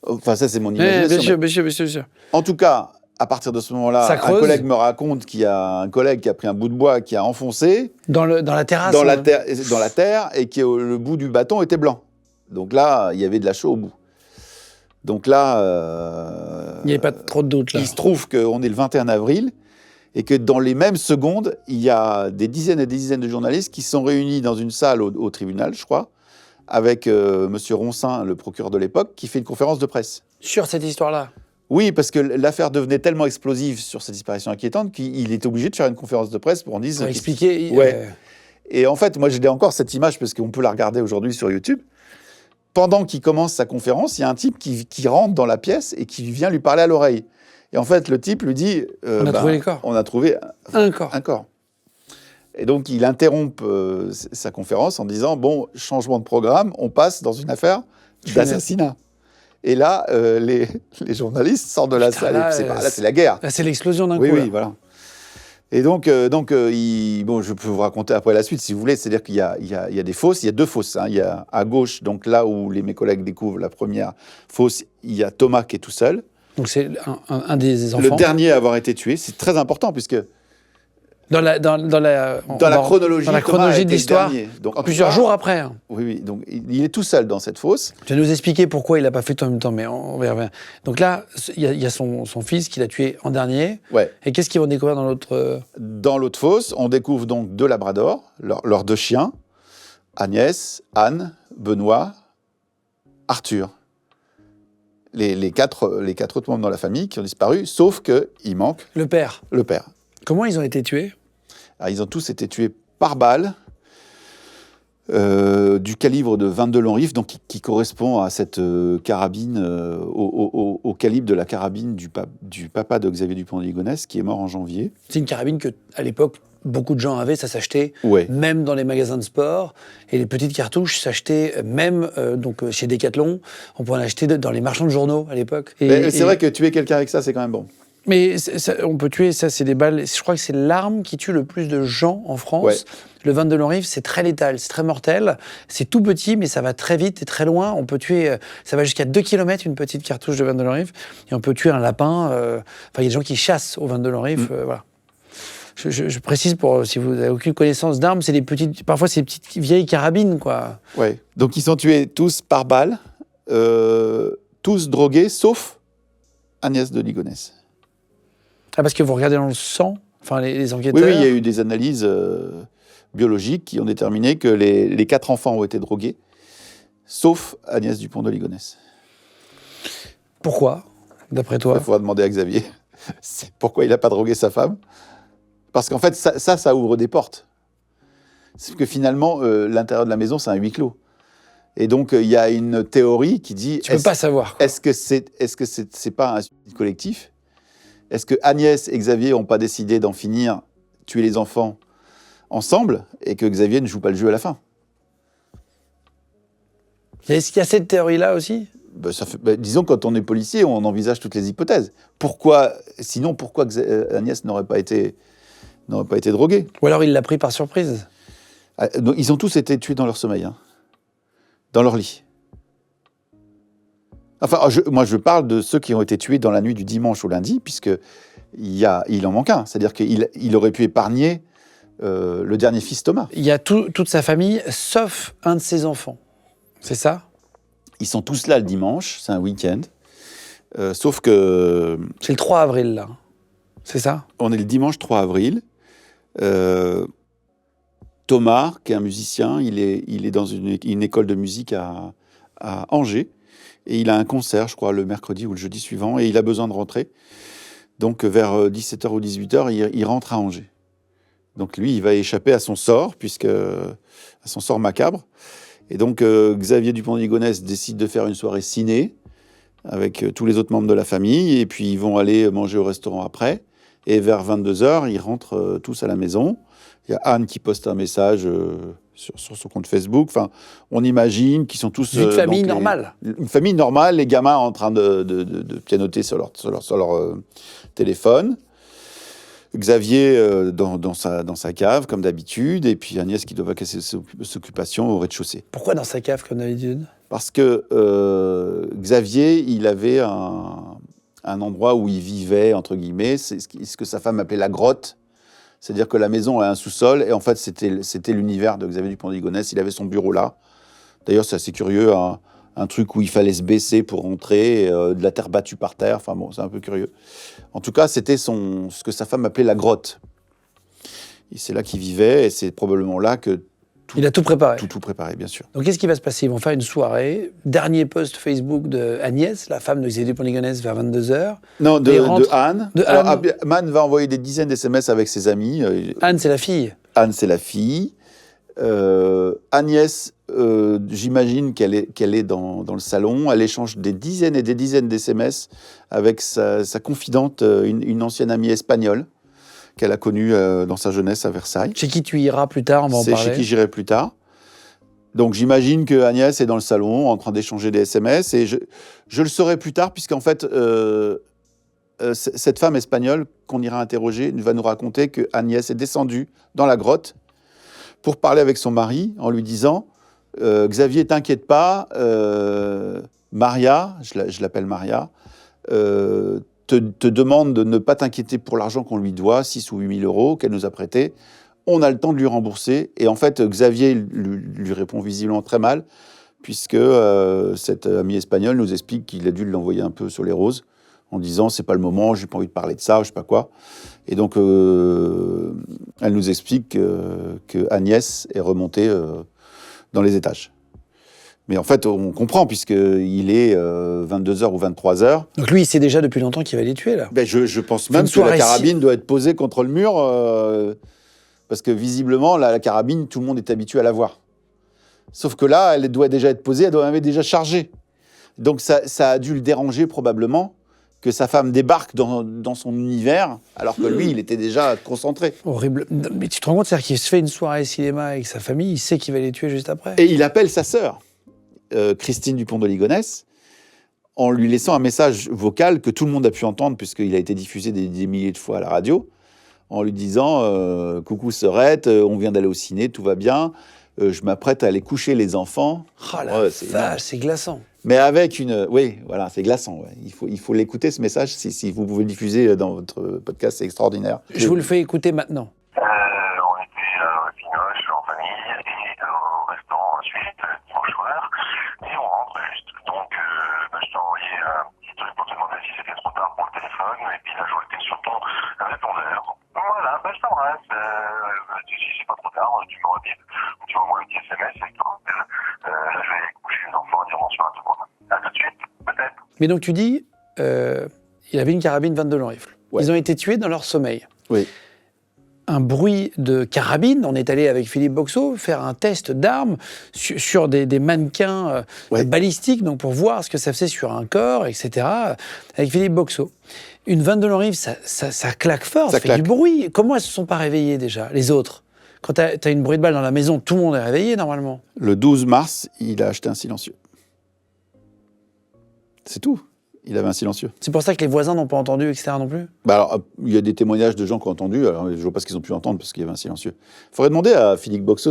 Enfin ça c'est mon imagination. Bien sûr. En tout cas, à partir de ce moment-là, un collègue me raconte qu'il y a un collègue qui a pris un bout de bois qui a enfoncé dans la terrasse, dans la terre et que le bout du bâton était blanc. Donc là, il y avait de la chaux au bout. Donc là... il n'y avait pas trop de doute, là. Il se trouve qu'on est le 21 avril et que dans les mêmes secondes, il y a des dizaines et des dizaines de journalistes qui sont réunis dans une salle au tribunal, je crois, avec M. Ronsin, le procureur de l'époque, qui fait une conférence de presse. Sur cette histoire-là? Oui, parce que l'affaire devenait tellement explosive sur cette disparition inquiétante qu'il est obligé de faire une conférence de presse pour en dire... Pour expliquer... Ouais. Et en fait, moi, j'ai encore cette image, parce qu'on peut la regarder aujourd'hui sur YouTube. Pendant qu'il commence sa conférence, il y a un type qui rentre dans la pièce et qui vient lui parler à l'oreille. Et en fait, le type lui dit... on a trouvé les corps. On a trouvé un corps. Et donc, il interrompt sa conférence en disant, bon, changement de programme, on passe dans une affaire d'assassinat. Et là, les journalistes sortent de la salle. Là, c'est la guerre. Là, c'est l'explosion d'un coup. Oui, voilà. Et donc, je peux vous raconter après la suite, si vous voulez. C'est-à-dire qu'il y a des fosses, il y a 2 fosses. Hein. Il y a à gauche, donc là où mes collègues découvrent la première fosse, il y a Thomas qui est tout seul. Donc c'est un des enfants. Le dernier à avoir été tué. C'est très important, puisque... Dans la chronologie de l'histoire, plusieurs jours après. Hein. Oui. Donc, il est tout seul dans cette fosse. Tu vas nous expliquer pourquoi il n'a pas fait tout en même temps, mais on verra. Donc là, il y a son fils qui l'a tué en dernier. Ouais. Et qu'est-ce qu'ils vont découvrir dans l'autre... Dans l'autre fosse, on découvre donc 2 labradors, leurs 2 chiens, Agnès, Anne, Benoît, Arthur. Les 4 autres membres dans la famille qui ont disparu, sauf qu'il manque... Le père. Le père. Comment ils ont été tués ? Alors, ils ont tous été tués par balle du calibre de 22 long rifle, donc qui correspond à cette carabine, au calibre de la carabine du papa de Xavier Dupont de Ligonnès, qui est mort en janvier. C'est une carabine que, à l'époque, beaucoup de gens avaient, ça s'achetait même dans les magasins de sport, et les petites cartouches s'achetaient même chez Decathlon. On pouvait en acheter dans les marchands de journaux à l'époque. C'est vrai que tuer quelqu'un avec ça, c'est quand même bon. Mais on peut tuer, ça c'est des balles, je crois que c'est l'arme qui tue le plus de gens en France. Ouais. Le 22 long rifle, c'est très létal, c'est très mortel, c'est tout petit mais ça va très vite et très loin. On peut tuer, ça va jusqu'à 2 km une petite cartouche de 22 long rifle, et on peut tuer un lapin, il y a des gens qui chassent au 22 long rifle, voilà. Je précise pour si vous n'avez aucune connaissance d'armes, c'est parfois c'est des petites vieilles carabines, quoi. Ouais. Donc ils sont tués tous par balle, tous drogués, sauf Agnès de Ligonnès. Ah, parce que vous regardez dans le sang, enfin les enquêteurs. Oui, il y a eu des analyses biologiques qui ont déterminé que les 4 enfants ont été drogués, sauf Agnès Dupont de Ligonnès. Pourquoi, d'après toi? Il faudra demander à Xavier. Pourquoi il n'a pas drogué sa femme? Parce qu'en fait, ça ouvre des portes. C'est que finalement, l'intérieur de la maison, c'est un huis clos. Et donc, il y a une théorie qui dit... Tu ne peux pas savoir. Est-ce que c'est pas un suicide collectif? Est-ce que Agnès et Xavier n'ont pas décidé d'en finir, tuer les enfants ensemble, et que Xavier ne joue pas le jeu à la fin? Est-ce qu'il y a cette théorie-là aussi? Disons, quand on est policier, on envisage toutes les hypothèses. Sinon, pourquoi Agnès n'aurait pas été droguée? Ou alors il l'a pris par surprise? Donc, ils ont tous été tués dans leur sommeil, hein, dans leur lit. Enfin, moi, je parle de ceux qui ont été tués dans la nuit du dimanche au lundi, puisqu'il en manque un. C'est-à-dire qu'il aurait pu épargner le dernier fils Thomas. Il y a toute sa famille, sauf un de ses enfants. C'est ça? Ils sont tous là le dimanche, c'est un week-end. Sauf que... C'est le 3 avril, là. C'est ça? On est le dimanche 3 avril. Thomas, qui est un musicien, il est dans une école de musique à Angers. Et il a un concert, je crois, le mercredi ou le jeudi suivant. Et il a besoin de rentrer. Donc, vers 17h ou 18h, il rentre à Angers. Donc, lui, il va échapper à son sort, à son sort macabre. Et donc, Xavier Dupont de Ligonnès décide de faire une soirée ciné avec tous les autres membres de la famille. Et puis, ils vont aller manger au restaurant après. Et vers 22h, ils rentrent tous à la maison. Il y a Anne qui poste un message sur son compte Facebook. Enfin, on imagine qu'ils sont tous... Une famille normale. Une famille normale, les gamins en train de pianoter sur leur téléphone. Xavier dans sa cave, comme d'habitude, et puis Agnès qui doit vaquer ses occupations au rez-de-chaussée. Pourquoi dans sa cave, comme d'habitude? Parce que Xavier, il avait un endroit où il vivait, entre guillemets, c'est ce que sa femme appelait la grotte. C'est-à-dire que la maison a un sous-sol, et en fait, c'était l'univers de Xavier Dupont de Ligonnès. Il avait son bureau là. D'ailleurs, c'est assez curieux, un truc où il fallait se baisser pour rentrer, de la terre battue par terre. Enfin bon, c'est un peu curieux. En tout cas, c'était ce que sa femme appelait la grotte. Et c'est là qu'il vivait, et c'est probablement là que il a tout préparé. Tout préparé, bien sûr. Donc, qu'est-ce qui va se passer? Ils vont faire une soirée. Dernier post Facebook de Agnès, la femme de Xavier Dupont de Ligonnès, vers 22h. Non, de Anne. Alors, Anne va envoyer des dizaines d'SMS avec ses amis. Anne, c'est la fille. Anne, c'est la fille. Agnès, j'imagine qu'elle est dans le salon. Elle échange des dizaines et des dizaines d'SMS avec sa confidente, une ancienne amie espagnole qu'elle a connue dans sa jeunesse à Versailles. Chez qui tu iras plus tard, on va en parler. C'est chez qui j'irai plus tard. Donc j'imagine que Agnès est dans le salon en train d'échanger des SMS, et je le saurai plus tard, puisqu'en fait, cette femme espagnole qu'on ira interroger va nous raconter que Agnès est descendue dans la grotte pour parler avec son mari en lui disant Xavier, t'inquiète pas, Maria, je l'appelle Maria, te demande de ne pas t'inquiéter pour l'argent qu'on lui doit, 6 ou 8 000 euros qu'elle nous a prêté. On a le temps de lui rembourser. Et en fait, Xavier lui répond visiblement très mal, puisque cette amie espagnole nous explique qu'il a dû l'envoyer un peu sur les roses, en disant « c'est pas le moment, j'ai pas envie de parler de ça, je sais pas quoi ». Et donc, elle nous explique que Agnès est remontée dans les étages. Mais en fait, on comprend, puisqu'il est 22h ou 23h. Donc lui, il sait déjà depuis longtemps qu'il va les tuer, là. Ben je pense même que la carabine doit être posée contre le mur, parce que visiblement, la carabine, tout le monde est habitué à la voir. Sauf que là, elle doit déjà être posée, elle doit même être déjà chargée. Donc ça a dû le déranger probablement, que sa femme débarque dans son univers, alors que lui, il était déjà concentré. Horrible. Mais tu te rends compte, c'est-à-dire qu'il se fait une soirée cinéma avec sa famille, il sait qu'il va les tuer juste après. Et il appelle sa sœur, Christine Dupont de Ligonnès, en lui laissant un message vocal que tout le monde a pu entendre, puisqu'il a été diffusé des milliers de fois à la radio, en lui disant « Coucou sœurette, on vient d'aller au ciné, tout va bien. je m'apprête à aller coucher les enfants. Oh la vache, c'est glaçant. Mais avec une... Oui, voilà, c'est glaçant. Ouais. Il faut l'écouter, ce message. Si vous pouvez le diffuser dans votre podcast, c'est extraordinaire. Je vous le fais écouter maintenant. On était à Pinoche en famille et au restaurant ensuite, dimanche soir. Et on rentre juste. Donc, je t'ai envoyé un petit truc pour te demander si c'était trop tard pour le téléphone. Et puis là, je vois que t'es sur ton répondeur. Voilà, je t'embrasse. Si c'est pas trop tard, tu me redites. Tu m'envoies un petit SMS et je te rappelle. Là, je vais aller coucher les enfants, dire bonsoir à tout le monde. À tout de suite, peut-être. Mais donc tu dis, il avait une carabine 22 long rifle. Ouais. Ils ont été tués dans leur sommeil. Oui. Un bruit de carabine, on est allé avec Philippe Boxeau faire un test d'armes sur des mannequins balistiques, donc pour voir ce que ça faisait sur un corps, etc. Avec Philippe Boxeau. Une 22 long rifle, ça claque fort, ça fait du bruit. Comment elles se sont pas réveillées déjà, les autres? Quand t'as une bruit de balle dans la maison, tout le monde est réveillé normalement. Le 12 mars, il a acheté un silencieux. C'est tout. Il avait un silencieux. C'est pour ça que les voisins n'ont pas entendu, etc. non plus? Alors, il y a des témoignages de gens qui ont entendu. Alors, je ne vois pas ce qu'ils ont pu entendre parce qu'il y avait un silencieux. Il faudrait demander à Philippe Boxeau.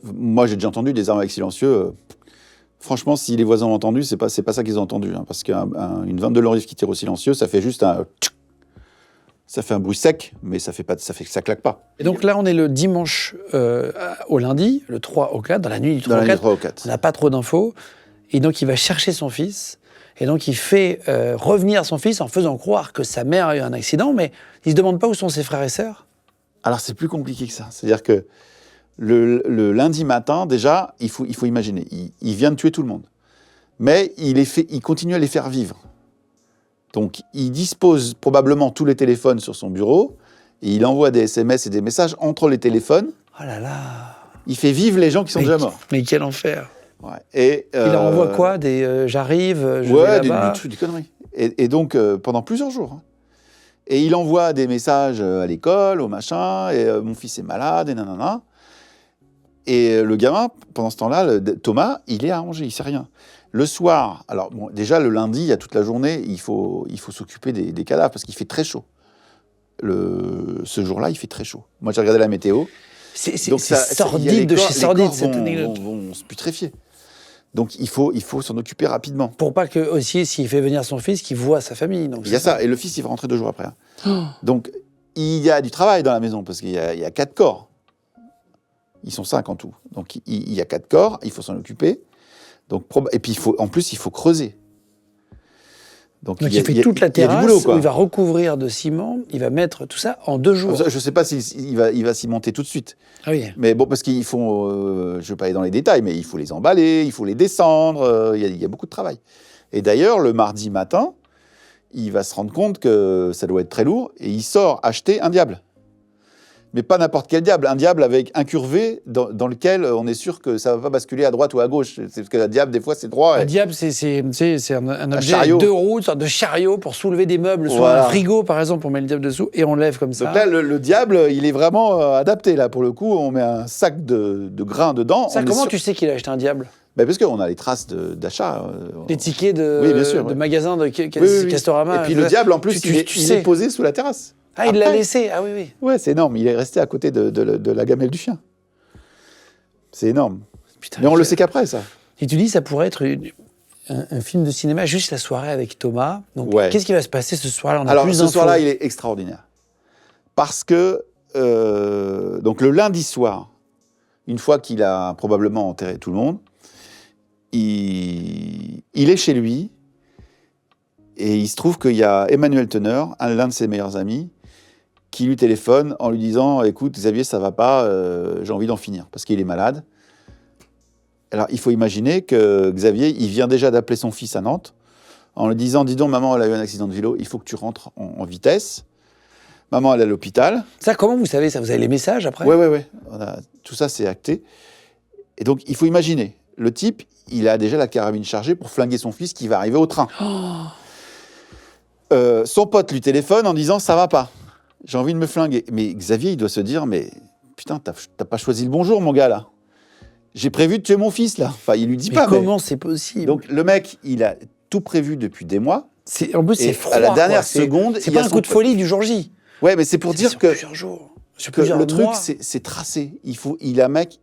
Moi, j'ai déjà entendu des armes avec silencieux. Franchement, si les voisins ont entendu, c'est pas ça qu'ils ont entendu. Hein, parce qu'une 22 long rifle qui tire au silencieux, ça fait juste un... Ça fait un bruit sec, mais ça claque pas. Et donc là, on est le dimanche au lundi, le 3 au 4, dans la nuit du 3 au 4. On n'a pas trop d'infos. Et donc, il va chercher son fils. Et donc, il fait revenir son fils en faisant croire que sa mère a eu un accident, mais il ne se demande pas où sont ses frères et sœurs. Alors, c'est plus compliqué que ça. C'est-à-dire que le lundi matin, déjà, il faut imaginer, il vient de tuer tout le monde. Mais il continue à les faire vivre. Donc, il dispose probablement tous les téléphones sur son bureau, et il envoie des SMS et des messages entre les téléphones. Oh là là! Il fait vivre les gens qui sont déjà morts. Mais quel enfer! Ouais. Et, il leur envoie quoi? J'arrive, je vais là-bas. Des conneries. Et donc, pendant plusieurs jours. Hein. Et il envoie des messages à l'école, au machin, et mon fils est malade, et nanana. Et le gamin, pendant ce temps-là, Thomas, il est à Angers, il sait rien. Le soir, alors bon, déjà le lundi, il y a toute la journée, il faut s'occuper des cadavres, parce qu'il fait très chaud. Ce jour-là, il fait très chaud. Moi, j'ai regardé la météo. C'est sordide de chez sordide, cette anecdote. Vont se putréfier. Donc, il faut s'en occuper rapidement. Pour pas que, aussi, s'il fait venir son fils, qu'il voit sa famille. Donc il y a ça. Et le fils, il va rentrer 2 jours après. Hein. Oh. Donc, il y a du travail dans la maison, parce qu'il y a 4 corps. Ils sont 5 en tout. Donc, il y a 4 corps, il faut s'en occuper. Donc, et puis, en plus, il faut creuser. Donc il fait toute la terrasse, boulot, où il va recouvrir de ciment, il va mettre tout ça en 2 jours. Je ne sais pas s'il va cimenter tout de suite. Ah oui. Mais bon, parce qu'il faut, je ne vais pas aller dans les détails, mais il faut les emballer, il faut les descendre, il y a beaucoup de travail. Et d'ailleurs, le mardi matin, il va se rendre compte que ça doit être très lourd, et il sort acheter un diable. Mais pas n'importe quel diable, un diable avec incurvé dans lequel on est sûr que ça ne va pas basculer à droite ou à gauche. C'est parce que un diable, des fois, c'est droit. Un diable, c'est un objet avec 2 roues, une sorte de chariot pour soulever des meubles, sur un frigo, par exemple, on met le diable dessous et on lève comme ça. Donc là, le diable, il est vraiment adapté. Là, pour le coup, on met un sac de grains dedans. Ça, comment tu sais qu'il a acheté un diable? Parce qu'on a les traces d'achat. Les tickets de magasins de Castorama. Et puis le diable, en plus, il est posé sous la terrasse. Ah, il l'a laissé. Ah oui, oui. Ouais, c'est énorme. Il est resté à côté de la gamelle du chien. C'est énorme. Putain, mais on le sait qu'après, ça. Et tu dis, ça pourrait être un film de cinéma, juste la soirée avec Thomas. Donc, qu'est-ce qui va se passer ce soir-là? Alors, ce soir-là, il est extraordinaire. Parce que, donc, le lundi soir, une fois qu'il a probablement enterré tout le monde, il est chez lui. Et il se trouve qu'il y a Emmanuel Teneur, l'un de ses meilleurs amis, qui lui téléphone en lui disant « Écoute, Xavier, ça va pas, j'ai envie d'en finir, parce qu'il est malade. » Alors, il faut imaginer que Xavier, il vient déjà d'appeler son fils à Nantes, en lui disant « Dis donc, maman, elle a eu un accident de vélo, il faut que tu rentres en vitesse. Maman, elle est à l'hôpital. » Ça, comment vous savez ça? Vous avez les messages après? Oui. Tout ça, c'est acté. Et donc, il faut imaginer, le type, il a déjà la carabine chargée pour flinguer son fils qui va arriver au train. Son pote lui téléphone en disant « Ça va pas, j'ai envie de me flinguer. » Mais Xavier, il doit se dire « Mais putain, t'as pas choisi le bon jour, mon gars, là. J'ai prévu de tuer mon fils, là. » Enfin, il lui dit pas. Comment c'est possible? Donc, le mec, il a tout prévu depuis des mois. En plus, c'est froid. À la dernière seconde... C'est pas un coup de folie du jour J. Ouais, mais c'est pour dire que... Plusieurs jours. Le truc, c'est tracé. Il a, mec,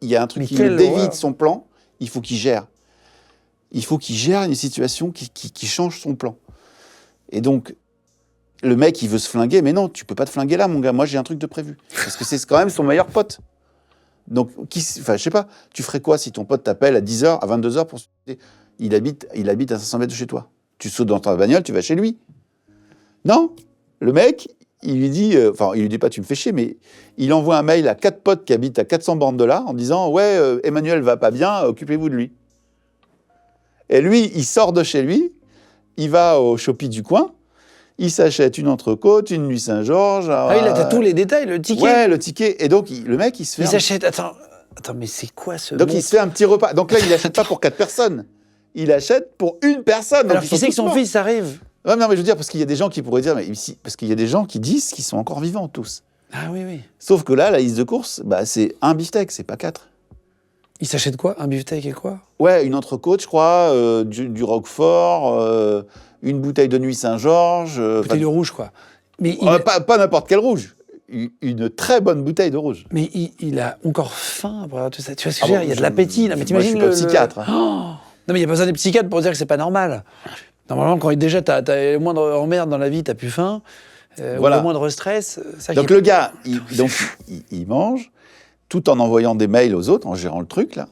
il y a un truc Mais qui quelle le dévie horreur. de son plan, il faut qu'il gère. Il faut qu'il gère une situation qui change son plan. Et donc, le mec, il veut se flinguer, mais non, tu peux pas te flinguer là, mon gars. Moi, j'ai un truc de prévu. Parce que c'est quand même son meilleur pote. Donc, je sais pas, tu ferais quoi si ton pote t'appelle à 10h, à 22h pour se... Il habite à 500 mètres de chez toi. Tu sautes dans ta bagnole, tu vas chez lui. Non, le mec, il lui dit, il lui dit pas tu me fais chier, mais il envoie un mail à 4 potes qui habitent à 400 bornes de là en disant ouais, Emmanuel va pas bien, occupez-vous de lui. Et lui, il sort de chez lui, il va au Shopee du coin, il s'achète une entrecôte, une nuit Saint-Georges. Ah, il a tous les détails, le ticket. Ouais, le ticket. Et donc, le mec, il se fait. Il s'achète. Attends, mais c'est quoi ce. Donc, il se fait un petit repas. Donc là, il n'achète pas pour 4 personnes. Il achète pour une personne. Alors qu'il sait que son fils arrive. Ouais, non, mais je veux dire, parce qu'il y a des gens qui pourraient dire, mais ici, parce qu'il y a des gens qui disent qu'ils sont encore vivants, tous. Ah oui, oui. Sauf que là, la liste de courses, bah, c'est un beefsteak, c'est pas 4. Il s'achète quoi? Un beefsteak et quoi? Ouais, une entrecôte, je crois, du Roquefort, une bouteille de nuit Saint-Georges. Bouteille de rouge, quoi. Mais pas n'importe quel rouge. Une très bonne bouteille de rouge. Mais il a encore faim pour avoir tout ça. Tu vois ce que je veux dire? Il y a de l'appétit. Non, mais t'imagines moi, je suis pas psychiatre. Oh non, mais il n'y a pas besoin des psychiatres pour dire que c'est pas normal. Normalement, quand déjà t'as le moindre emmerde dans la vie, t'as plus faim, Voilà. ou le moindre stress. Ça Donc le gars, il mange, tout en envoyant des mails aux autres, en gérant le truc, là,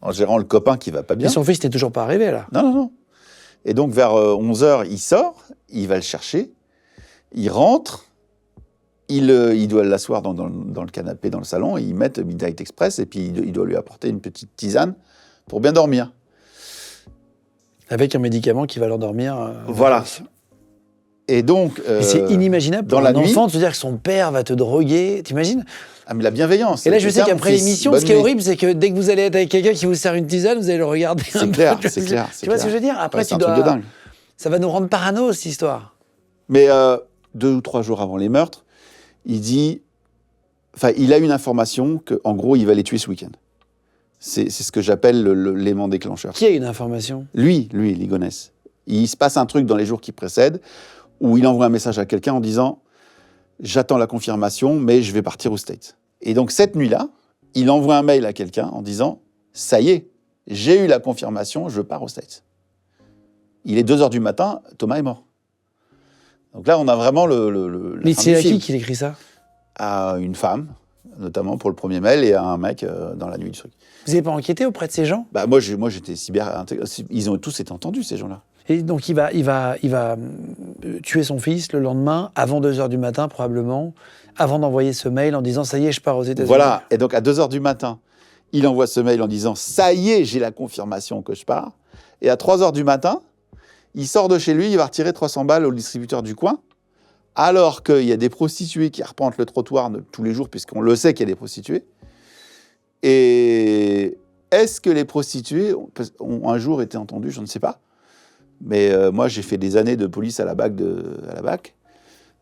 en gérant le copain qui va pas bien. Et son fils n'était toujours pas arrivé, là. Non. Et donc vers 11h, il sort, il va le chercher, il rentre, il doit l'asseoir dans le canapé, dans le salon, et il met Midnight Express, et puis il doit lui apporter une petite tisane pour bien dormir. Avec un médicament qui va l'endormir. Voilà. Et donc... Mais c'est inimaginable dans pour la un nuit, enfant de se dire que son père va te droguer. T'imagines? Ah, mais la bienveillance. Et là, je sais Tiens, qu'après mon fils, l'émission, bonne ce qui est nuit. horrible, c'est que dès que vous allez être avec quelqu'un qui vous sert une tisane, vous allez le regarder. C'est clair, c'est clair. Tu vois ce que je veux dire? Après, Ouais, c'est un truc de dingue. Ça va nous rendre parano, cette histoire. Mais 2 ou 3 jours avant les meurtres, il dit... Enfin, il a une information qu'en gros, il va les tuer ce week-end. C'est ce que j'appelle l'élément déclencheur. Qui a une information? Lui, Ligonès. Il se passe un truc dans les jours qui précèdent où il envoie un message à quelqu'un en disant « J'attends la confirmation, mais je vais partir aux States. » Et donc, cette nuit-là, il envoie un mail à quelqu'un en disant « Ça y est, j'ai eu la confirmation, je pars aux States. » Il est 2h du matin, Thomas est mort. Donc là, on a vraiment la Mais fin c'est du à film. qui qu'il écrit ça? À une femme, notamment pour le premier mail, et à un mec dans la nuit du truc. Vous n'avez pas enquêté auprès de ces gens? Bah, moi, j'étais ils ont tous été entendus, ces gens-là. Et donc il va tuer son fils le lendemain, avant 2h du matin probablement, avant d'envoyer ce mail en disant « Ça y est, je pars aux États-Unis ». Voilà, et donc à 2h du matin, il envoie ce mail en disant « Ça y est, j'ai la confirmation que je pars ». Et à 3h du matin, il sort de chez lui, il va retirer 300 balles au distributeur du coin, alors qu'il y a des prostituées qui arpentent le trottoir tous les jours, puisqu'on le sait qu'il y a des prostituées. Et est-ce que les prostituées ont un jour été entendues? Je ne sais pas. Mais moi, j'ai fait des années de police à la BAC.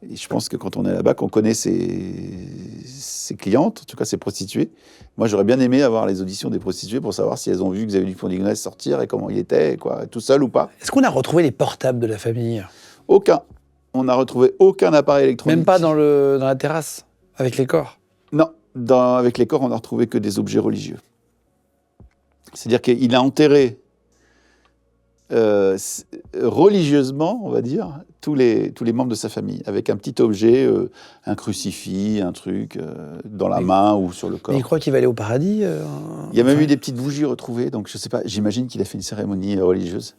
Et je pense que quand on est à la BAC, on connaît ses clientes, en tout cas ses prostituées. Moi, j'aurais bien aimé avoir les auditions des prostituées pour savoir si elles ont vu Xavier Dupont de Ligonnès sortir et comment il était, quoi, tout seul ou pas. Est-ce qu'on a retrouvé les portables de la famille? Aucun. On n'a retrouvé aucun appareil électronique. Même pas dans la terrasse, avec les corps? Non. Avec les corps, on n'a retrouvé que des objets religieux. C'est-à-dire qu'il a enterré religieusement, on va dire, tous les membres de sa famille, avec un petit objet, un crucifix, un truc dans la main ou sur le corps. Mais il croit qu'il va aller au paradis Il y a même eu des petites bougies retrouvées, donc je sais pas, j'imagine qu'il a fait une cérémonie religieuse.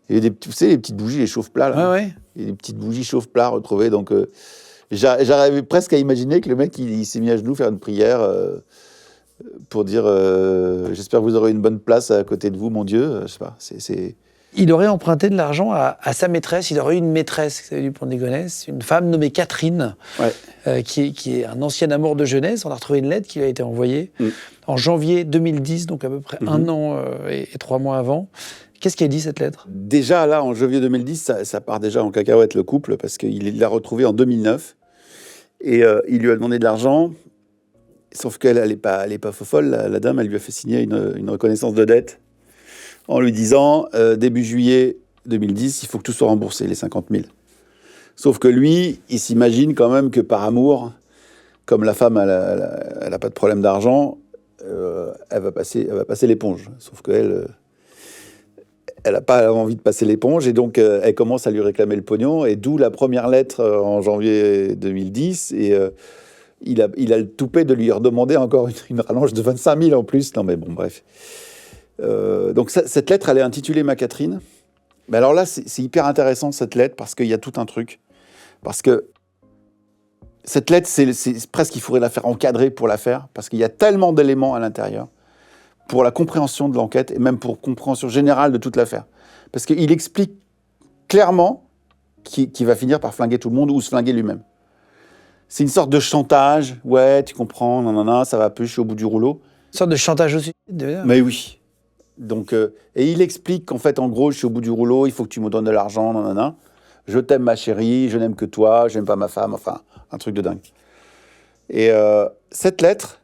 Il y a vous savez, les petites bougies, les chauffe-plats, là. Ouais. Il y a des petites bougies chauffe-plats retrouvées, donc j'arrivais presque à imaginer que le mec, il s'est mis à genoux faire une prière pour dire j'espère que vous aurez une bonne place à côté de vous, mon Dieu. Je sais pas, Il aurait emprunté de l'argent à sa maîtresse. Il aurait eu une maîtresse, Xavier Dupont de Ligonnès, une femme nommée Catherine, qui est un ancien amour de jeunesse. On a retrouvé une lettre qui lui a été envoyée en janvier 2010, donc à peu près 1 an et 3 mois avant. Qu'est-ce qu'elle dit, cette lettre? Déjà, là, en janvier 2010, ça part déjà en cacahuète, le couple, parce qu'il l'a retrouvé en 2009. Et il lui a demandé de l'argent, sauf qu'elle n'est pas fofolle. La dame, elle lui a fait signer une reconnaissance de dette en lui disant, début juillet 2010, il faut que tout soit remboursé, les 50 000. Sauf que lui, il s'imagine quand même que par amour, comme la femme, elle a pas de problème d'argent, elle va passer l'éponge. Sauf qu'elle elle n'a pas envie de passer l'éponge et donc elle commence à lui réclamer le pognon. Et d'où la première lettre en janvier 2010. Et il a le toupet de lui redemander encore une rallonge de 25 000 en plus. Non, mais bon, bref. Donc cette lettre, elle est intitulée Ma Catherine. Mais alors là, c'est hyper intéressant cette lettre parce qu'il y a tout un truc. Parce que cette lettre, c'est presque qu'il faudrait la faire encadrer pour la faire parce qu'il y a tellement d'éléments à l'intérieur pour la compréhension de l'enquête et même pour compréhension générale de toute l'affaire. Parce qu'il explique clairement qu'il va finir par flinguer tout le monde ou se flinguer lui-même. C'est une sorte de chantage. Ouais, tu comprends, non, ça va plus, je suis au bout du rouleau. Une sorte de chantage au suicide. Mais oui. Donc, et il explique qu'en fait, en gros, je suis au bout du rouleau, il faut que tu me donnes de l'argent, non. Je t'aime ma chérie, je n'aime que toi, je n'aime pas ma femme, enfin, un truc de dingue. Et cette lettre,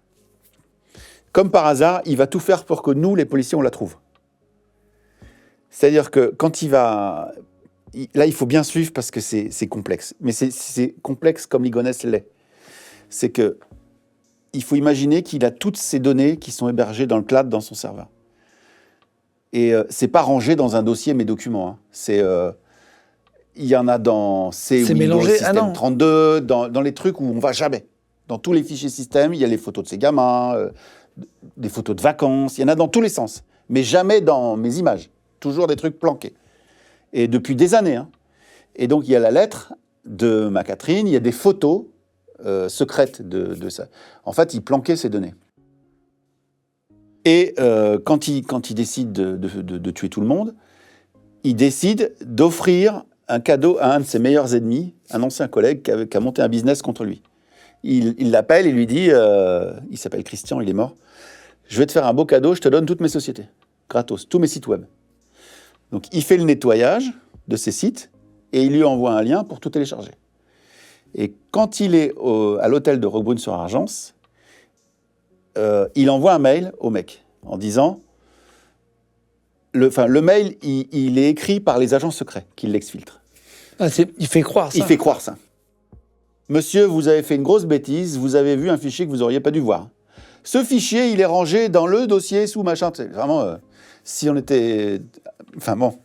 comme par hasard, il va tout faire pour que nous, les policiers, on la trouve. C'est-à-dire que quand il va... Là, il faut bien suivre parce que c'est complexe. Mais c'est complexe comme Ligonnès l'est. C'est que il faut imaginer qu'il a toutes ces données qui sont hébergées dans le cloud dans son serveur. Et c'est pas rangé dans un dossier mes documents. Hein. Il y en a dans Windows System 32, dans les trucs où on va jamais. Dans tous les fichiers système, il y a les photos de ses gamins, des photos de vacances, il y en a dans tous les sens. Mais jamais dans mes images. Toujours des trucs planqués. Et depuis des années. Hein. Et donc, il y a la lettre de Ma Catherine, il y a des photos secrètes de ça. En fait, il planquait ces données. Et quand il décide de tuer tout le monde, il décide d'offrir un cadeau à un de ses meilleurs ennemis, un ancien collègue qui a monté un business contre lui. Il l'appelle et lui dit, il s'appelle Christian, il est mort, je vais te faire un beau cadeau, je te donne toutes mes sociétés, gratos, tous mes sites web. Donc il fait le nettoyage de ces sites et il lui envoie un lien pour tout télécharger. Et quand il est à l'hôtel de Roquebrune-sur-Argence, il envoie un mail au mec en disant... Le mail, il est écrit par les agents secrets qui l'exfiltrent. Ah, il fait croire ça. Il fait croire ça. Monsieur, vous avez fait une grosse bêtise, vous avez vu un fichier que vous n'auriez pas dû voir. Ce fichier, il est rangé dans le dossier sous machin. C'est vraiment, si on était... Enfin bon.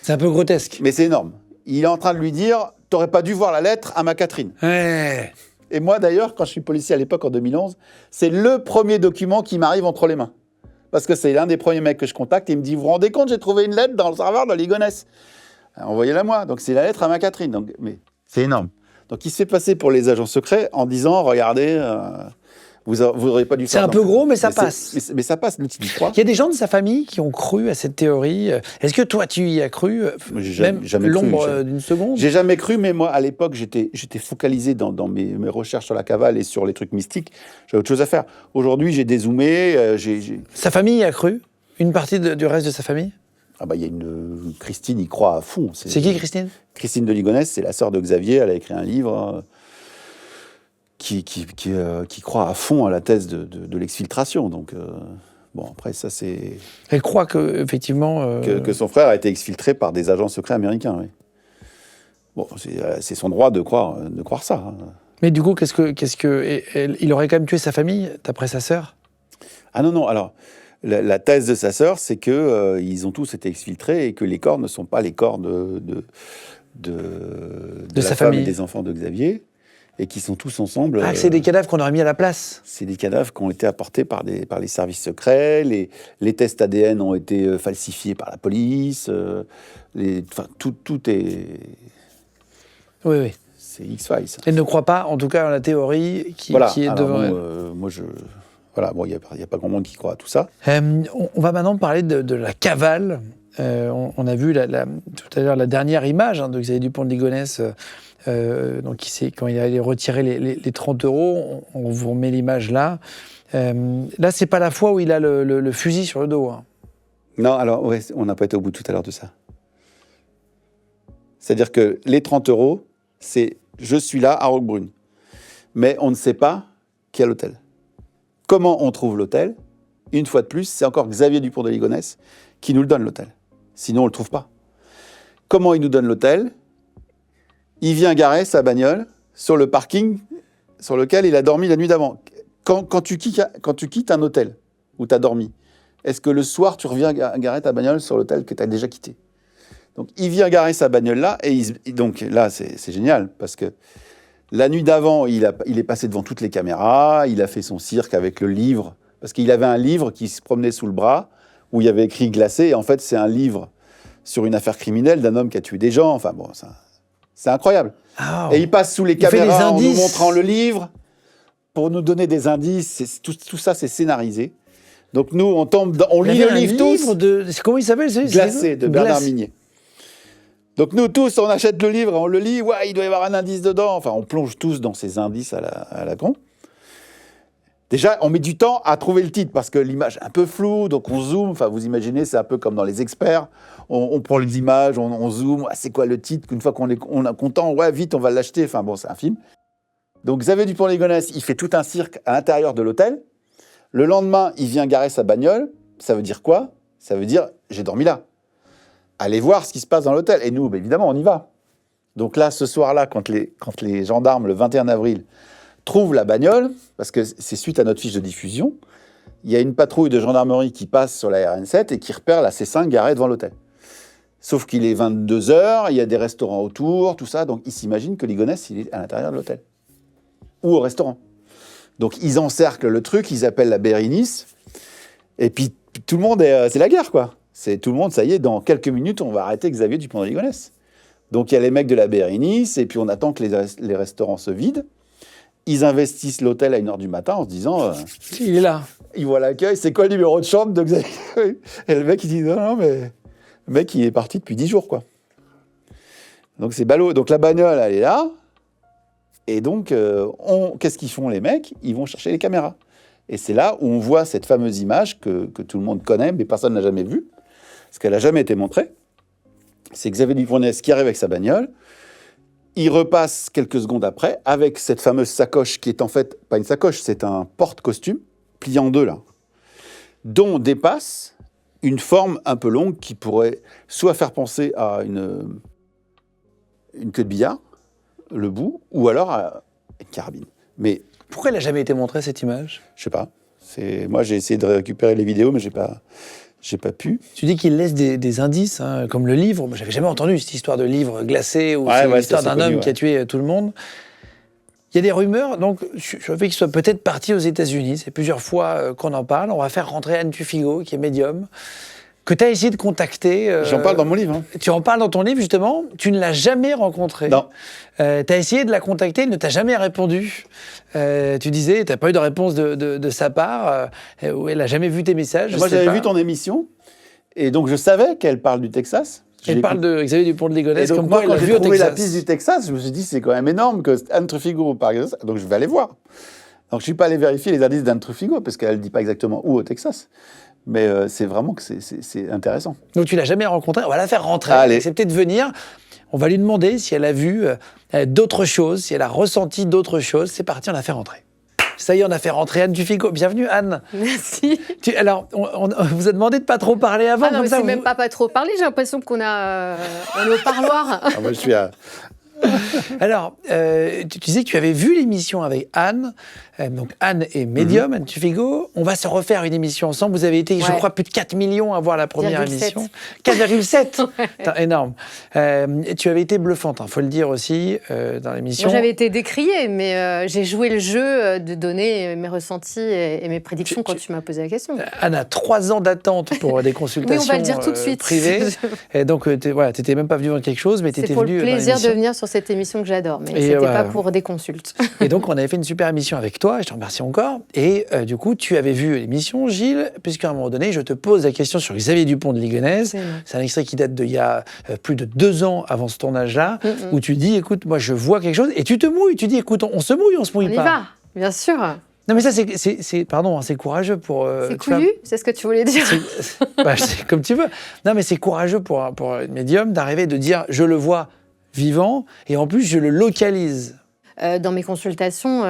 C'est un peu grotesque. Mais c'est énorme. Il est en train de lui dire, t'aurais pas dû voir la lettre à Ma Catherine. Ouais. Et moi, d'ailleurs, quand je suis policier à l'époque, en 2011, c'est le premier document qui m'arrive entre les mains. Parce que c'est l'un des premiers mecs que je contacte. Et il me dit, vous vous rendez compte, j'ai trouvé une lettre dans le serveur de Ligonnès. Envoyez-la moi. Donc c'est la lettre à Ma Catherine. Donc, mais c'est énorme. Donc il se fait passer pour les agents secrets en disant, regardez, vous n'auriez pas dû faire ça. C'est un peu gros, mais ça passe. Mais ça passe, le type y croit. Il y a des gens de sa famille qui ont cru à cette théorie. Est-ce que toi, tu y as cru, jamais l'ombre d'une seconde? J'ai jamais cru, mais moi, à l'époque, j'étais focalisé dans mes recherches sur la cavale et sur les trucs mystiques. J'avais autre chose à faire. Aujourd'hui, j'ai dézoomé. Sa famille y a cru? Une partie du reste de sa famille? Ah bah, il y a Christine y croit à fond. C'est qui, Christine? Christine de Ligonnès, c'est la sœur de Xavier. Elle a écrit un livre qui croit à fond à la thèse de l'exfiltration. Donc, bon, après, ça, c'est... Elle croit que, effectivement... Que son frère a été exfiltré par des agents secrets américains, oui. Bon, c'est son droit de croire ça. Hein. Mais du coup, il aurait quand même tué sa famille, d'après sa sœur? Ah non, alors... La thèse de sa sœur, c'est qu'ils ont tous été exfiltrés et que les corps ne sont pas les corps de sa famille et des enfants de Xavier, et qu'ils sont tous ensemble... Ah, c'est des cadavres qu'on aurait mis à la place? C'est des cadavres qui ont été apportés par les services secrets, les tests ADN ont été falsifiés par la police, tout est... Oui. C'est X-Files. Elle ne croit pas, en tout cas, à la théorie qui est devant elle. Moi, Voilà, bon, il n'y a pas grand monde qui croit à tout ça. On va maintenant parler de la cavale. On a vu tout à l'heure la dernière image de Xavier Dupont de Ligonnès, donc quand il allait retirer les 30 €. On vous remet l'image là. Là, c'est pas la fois où il a le fusil sur le dos. Hein. Non, alors, ouais, on n'a pas été au bout tout à l'heure de ça. C'est-à-dire que les 30 €, c'est « je suis là à Roquebrune ». Mais on ne sait pas qui a l'hôtel. Comment on trouve l'hôtel? Une fois de plus, c'est encore Xavier Dupont de Ligonnès qui nous le donne, l'hôtel. Sinon, on ne le trouve pas. Comment il nous donne l'hôtel? Il vient garer sa bagnole sur le parking sur lequel il a dormi la nuit d'avant. Quand tu quittes un hôtel, où tu as dormi. Est-ce que le soir, tu reviens garer ta bagnole sur l'hôtel que tu as déjà quitté? Donc, il vient garer sa bagnole là, donc là, c'est génial, parce que la nuit d'avant, il est passé devant toutes les caméras, il a fait son cirque avec le livre, parce qu'il avait un livre qui se promenait sous le bras, où il y avait écrit « Glacé », et en fait, c'est un livre sur une affaire criminelle d'un homme qui a tué des gens, enfin bon, c'est incroyable. Oh. Et il passe sous les caméras en nous montrant le livre, pour nous donner des indices, tout ça, c'est scénarisé. Donc nous, on lit le livre tous. Comment il s'appelle celui-ci? Glacé, de Bernard Minier. Donc nous tous, on achète le livre, on le lit, ouais, il doit y avoir un indice dedans. Enfin, on plonge tous dans ces indices à la con. Déjà, on met du temps à trouver le titre, parce que l'image est un peu floue, donc on zoome. Enfin, vous imaginez, c'est un peu comme dans Les Experts. On prend les images, on zoome, ouais, c'est quoi le titre? Une fois qu'on est content, ouais, vite, on va l'acheter. Enfin bon, c'est un film. Donc Xavier Dupont-Ligonnès, il fait tout un cirque à l'intérieur de l'hôtel. Le lendemain, il vient garer sa bagnole. Ça veut dire quoi? Ça veut dire, j'ai dormi là. Allez voir ce qui se passe dans l'hôtel. Et nous, bah, évidemment, on y va. Donc là, ce soir-là, quand les gendarmes, le 21 avril, trouvent la bagnole, parce que c'est suite à notre fiche de diffusion, il y a une patrouille de gendarmerie qui passe sur la RN7 et qui repère la C5 garée devant l'hôtel. Sauf qu'il est 22h, il y a des restaurants autour, tout ça. Donc ils s'imaginent que Ligonnès, il est à l'intérieur de l'hôtel. Ou au restaurant. Donc ils encerclent le truc, ils appellent la Bérénice, et puis tout le monde c'est la guerre, quoi. C'est tout le monde, ça y est, dans quelques minutes, on va arrêter Xavier Dupont-Ligonnès. Donc il y a les mecs de la Bérénice, et puis on attend que les restaurants se vident. Ils investissent l'hôtel à 1h du matin en se disant... il est là. Ils voient l'accueil, c'est quoi le numéro de chambre de Xavier? Et le mec, il dit, non, mais... Le mec, il est parti depuis 10 jours, quoi. Donc c'est ballot. Donc la bagnole, elle est là. Et donc, qu'est-ce qu'ils font, les mecs? Ils vont chercher les caméras. Et c'est là où on voit cette fameuse image que tout le monde connaît, mais personne n'a jamais vue, parce qu'elle n'a jamais été montrée. C'est Xavier Dupont-Ligonnès qui arrive avec sa bagnole. Il repasse quelques secondes après avec cette fameuse sacoche qui est en fait pas une sacoche, c'est un porte-costume plié en deux, là, dont dépasse une forme un peu longue qui pourrait soit faire penser à une queue de billard, le bout, ou alors à une carabine. Mais pourquoi elle n'a jamais été montrée, cette image? je sais pas. Moi, j'ai essayé de récupérer les vidéos, mais j'ai pas pu. Tu dis qu'il laisse des indices, hein, comme le livre. Moi, j'avais jamais entendu cette histoire de livre glacé, ou c'est l'histoire d'un homme qui a tué tout le monde. Il y a des rumeurs, donc je veux qu'il soit peut-être parti aux États-Unis. C'est plusieurs fois qu'on en parle. On va faire rentrer Anne Tufigo, qui est médium, que tu as essayé de contacter. J'en parle dans mon livre. Hein. Tu en parles dans ton livre, justement. Tu ne l'as jamais rencontrée. Non. Tu as essayé de la contacter, elle ne t'a jamais répondu. Tu disais, tu n'as pas eu de réponse de sa part, où elle n'a jamais vu tes messages. Moi, j'avais vu ton émission, et donc je savais qu'elle parle du Texas. Elle parle de Xavier Dupont-Ligonnès, comme moi, quoi quand elle l'a vu j'ai au trouvé Texas. la piste du Texas, je me suis dit, c'est quand même énorme que Anne Truffigo parle de ça. Donc je vais aller voir. Donc je ne suis pas allé vérifier les indices d'Anne Truffigo, parce qu'elle ne dit pas exactement où au Texas. Mais c'est vraiment que c'est intéressant. Donc tu l'as jamais rencontrée, on va la faire rentrer, Allez. accepter de venir. On va lui demander si elle a vu d'autres choses, si elle a ressenti d'autres choses. C'est parti, on la fait rentrer. Ça y est, on a fait rentrer Anne Tufigo. Bienvenue, Anne. Merci. Alors, on vous a demandé de pas trop parler avant. Ah non, comme mais ça, c'est même pas trop parler. J'ai l'impression qu'on on est au parloir. Ah, moi, je suis à... Alors, tu disais que tu avais vu l'émission avec Anne. Donc, Anne est médium, Anne Tufigo. On va se refaire une émission ensemble. Vous avez été, je crois, plus de 4 millions à voir la première 4,7. émission. 4,7 Putain, énorme. Tu avais été bluffante, il faut le dire aussi, dans l'émission. Moi, j'avais été décriée, mais j'ai joué le jeu de donner mes ressentis et mes prédictions quand tu m'as posé la question. Anne a 3 ans d'attente pour des consultations Oui, on va le dire tout de suite. privées. Et donc, t'étais même pas venu dans quelque chose, mais C'est t'étais pour venu le dans plaisir de l'émission. venir sur cette émission que j'adore, mais Et c'était voilà. pas pour des consultes. Et donc, on avait fait une super émission avec toi, et je te remercie encore. Et du coup, tu avais vu l'émission, Gilles, puisqu'à un moment donné, je te pose la question sur Xavier Dupont de Ligonnès. C'est un extrait qui date d'il y a plus de 2 ans avant ce tournage-là, où tu dis, écoute, moi, je vois quelque chose, et tu te mouilles. Tu dis, écoute, on se mouille, on se mouille On y pas. va, bien sûr. Non, mais ça, pardon, hein, c'est courageux pour... C'est tu vois, couillu, c'est ce que tu voulais dire. c'est comme tu veux. Non, mais c'est courageux pour un médium d'arriver de dire, je le vois vivant, et en plus, je le localise. dans mes consultations,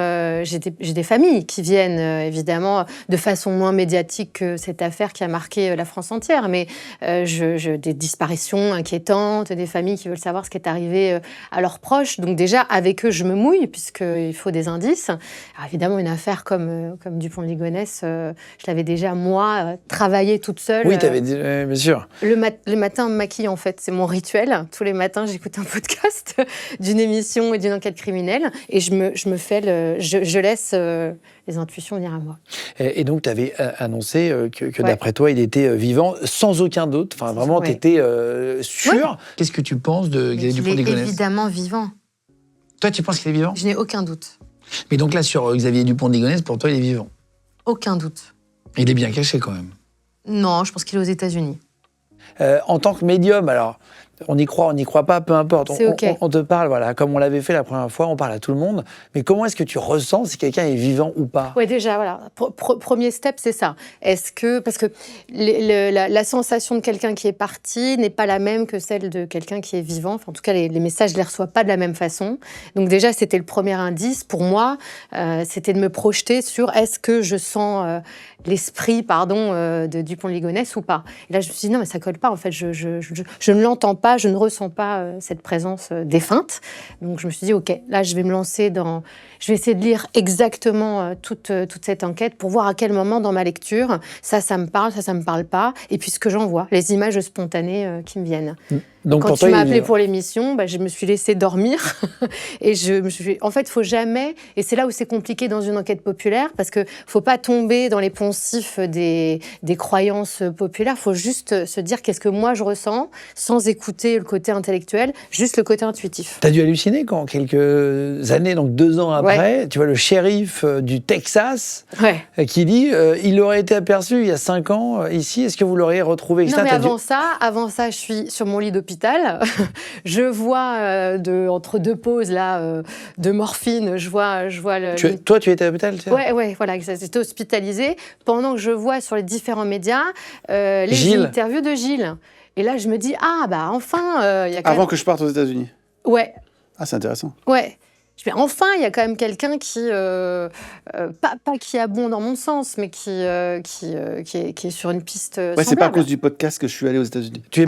j'ai des familles qui viennent, évidemment, de façon moins médiatique que cette affaire qui a marqué la France entière, mais des disparitions inquiétantes, des familles qui veulent savoir ce qui est arrivé à leurs proches. Donc déjà, avec eux, je me mouille, puisqu'il faut des indices. Alors évidemment, une affaire comme Dupont de Ligonnès, je l'avais déjà, moi, travaillé toute seule. Oui, t'avais dit, bien sûr. Le matin, on me maquille, en fait. C'est mon rituel. Tous les matins, j'écoute un podcast d'une émission et d'une enquête criminelle. Et je laisse les intuitions venir à moi. Et donc, tu avais annoncé que d'après toi, il était vivant, sans aucun doute. Enfin, vraiment, tu étais sûr. Ouais. Qu'est-ce que tu penses de Xavier Dupont de Ligonnès ? Il est évidemment vivant. Toi, tu penses qu'il est vivant ? Je n'ai aucun doute. Mais donc là, sur Xavier Dupont de Ligonnès, pour toi, il est vivant ? Aucun doute. Il est bien caché, quand même. Non, je pense qu'il est aux États-Unis. En tant que médium, alors, on y croit pas, peu importe. On te parle, voilà, comme on l'avait fait la première fois, on parle à tout le monde. Mais comment est-ce que tu ressens si quelqu'un est vivant ou pas ? Oui, déjà, voilà. Premier step, c'est ça. Parce que la sensation de quelqu'un qui est parti n'est pas la même que celle de quelqu'un qui est vivant. Enfin, en tout cas, les messages, je les reçois pas de la même façon. Donc déjà, c'était le premier indice pour moi. C'était de me projeter sur est-ce que je sens l'esprit, de Dupont de Ligonnès ou pas. Et là, je me suis dit non, mais ça colle pas. En fait, je ne l'entends pas. Je ne ressens pas cette présence défunte. Donc, je me suis dit, OK, là, je vais me lancer dans... Je vais essayer de lire exactement toute cette enquête pour voir à quel moment, dans ma lecture, ça me parle, ça me parle pas. Et puis, ce que j'en vois, les images spontanées qui me viennent. Donc, quand tu m'as appelé pour l'émission, je me suis laissée dormir. Et je me suis dit, en fait, il faut jamais... Et c'est là où c'est compliqué dans une enquête populaire, parce qu'il ne faut pas tomber dans les poncifs des croyances populaires. Il faut juste se dire qu'est-ce que moi, je ressens, sans écouter le côté intellectuel, juste le côté intuitif. T'as dû halluciner quand, quelques années, donc 2 ans après, tu vois le shérif du Texas qui dit il aurait été aperçu il y a 5 ans ici, est-ce que vous l'auriez retrouvé ? Non, mais avant ça, je suis sur mon lit d'hôpital. Je vois entre 2 pauses là, de morphine, je vois le... Toi, tu étais à l'hôpital, tu sais ? Ouais, voilà, j'étais hospitalisée pendant que je vois sur les différents médias les interviews de Gilles. Et là, je me dis, enfin, il y a Avant que je parte aux États-Unis. Ouais. Ah, c'est intéressant. Ouais. Enfin, il y a quand même quelqu'un qui, pas qui a bon dans mon sens, mais qui est sur une piste semblable. C'est pas à cause du podcast que je suis allé aux États-Unis. Tu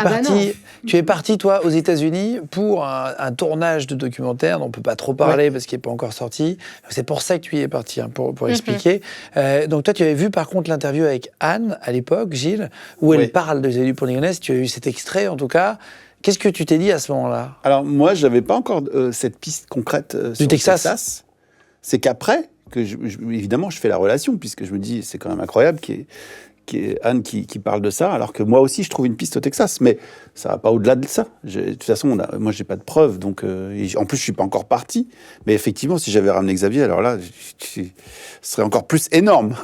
es parti, toi, aux États-Unis pour un tournage de documentaire dont on peut pas trop parler parce qu'il n'est pas encore sorti. C'est pour ça que tu y es parti, pour expliquer. Donc toi, tu avais vu par contre l'interview avec Anne, à l'époque, Gilles, où elle parle de Xavier Dupont de Ligonnès. Tu as eu cet extrait, en tout cas. Qu'est-ce que tu t'es dit à ce moment-là ? Alors, moi, je n'avais pas encore cette piste concrète sur le Texas. C'est qu'après, évidemment, je fais la relation, puisque je me dis, c'est quand même incroyable qu'il y ait Anne qui parle de ça, alors que moi aussi, je trouve une piste au Texas. Mais ça ne va pas au-delà de ça. De toute façon, moi, je n'ai pas de preuves. Donc, en plus, je ne suis pas encore parti. Mais effectivement, si j'avais ramené Xavier, alors là, ce serait encore plus énorme.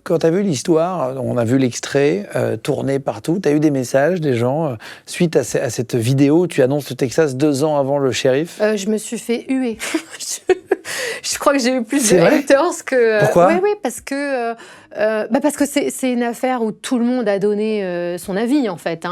Quand tu as vu l'histoire, on a vu l'extrait tourné partout, tu as eu des messages des gens suite à cette vidéo où tu annonces le Texas 2 ans avant le shérif. Je me suis fait huer. Je crois que j'ai eu plus de haters que... Pourquoi ? Oui, parce que c'est une affaire où tout le monde a donné son avis, en fait.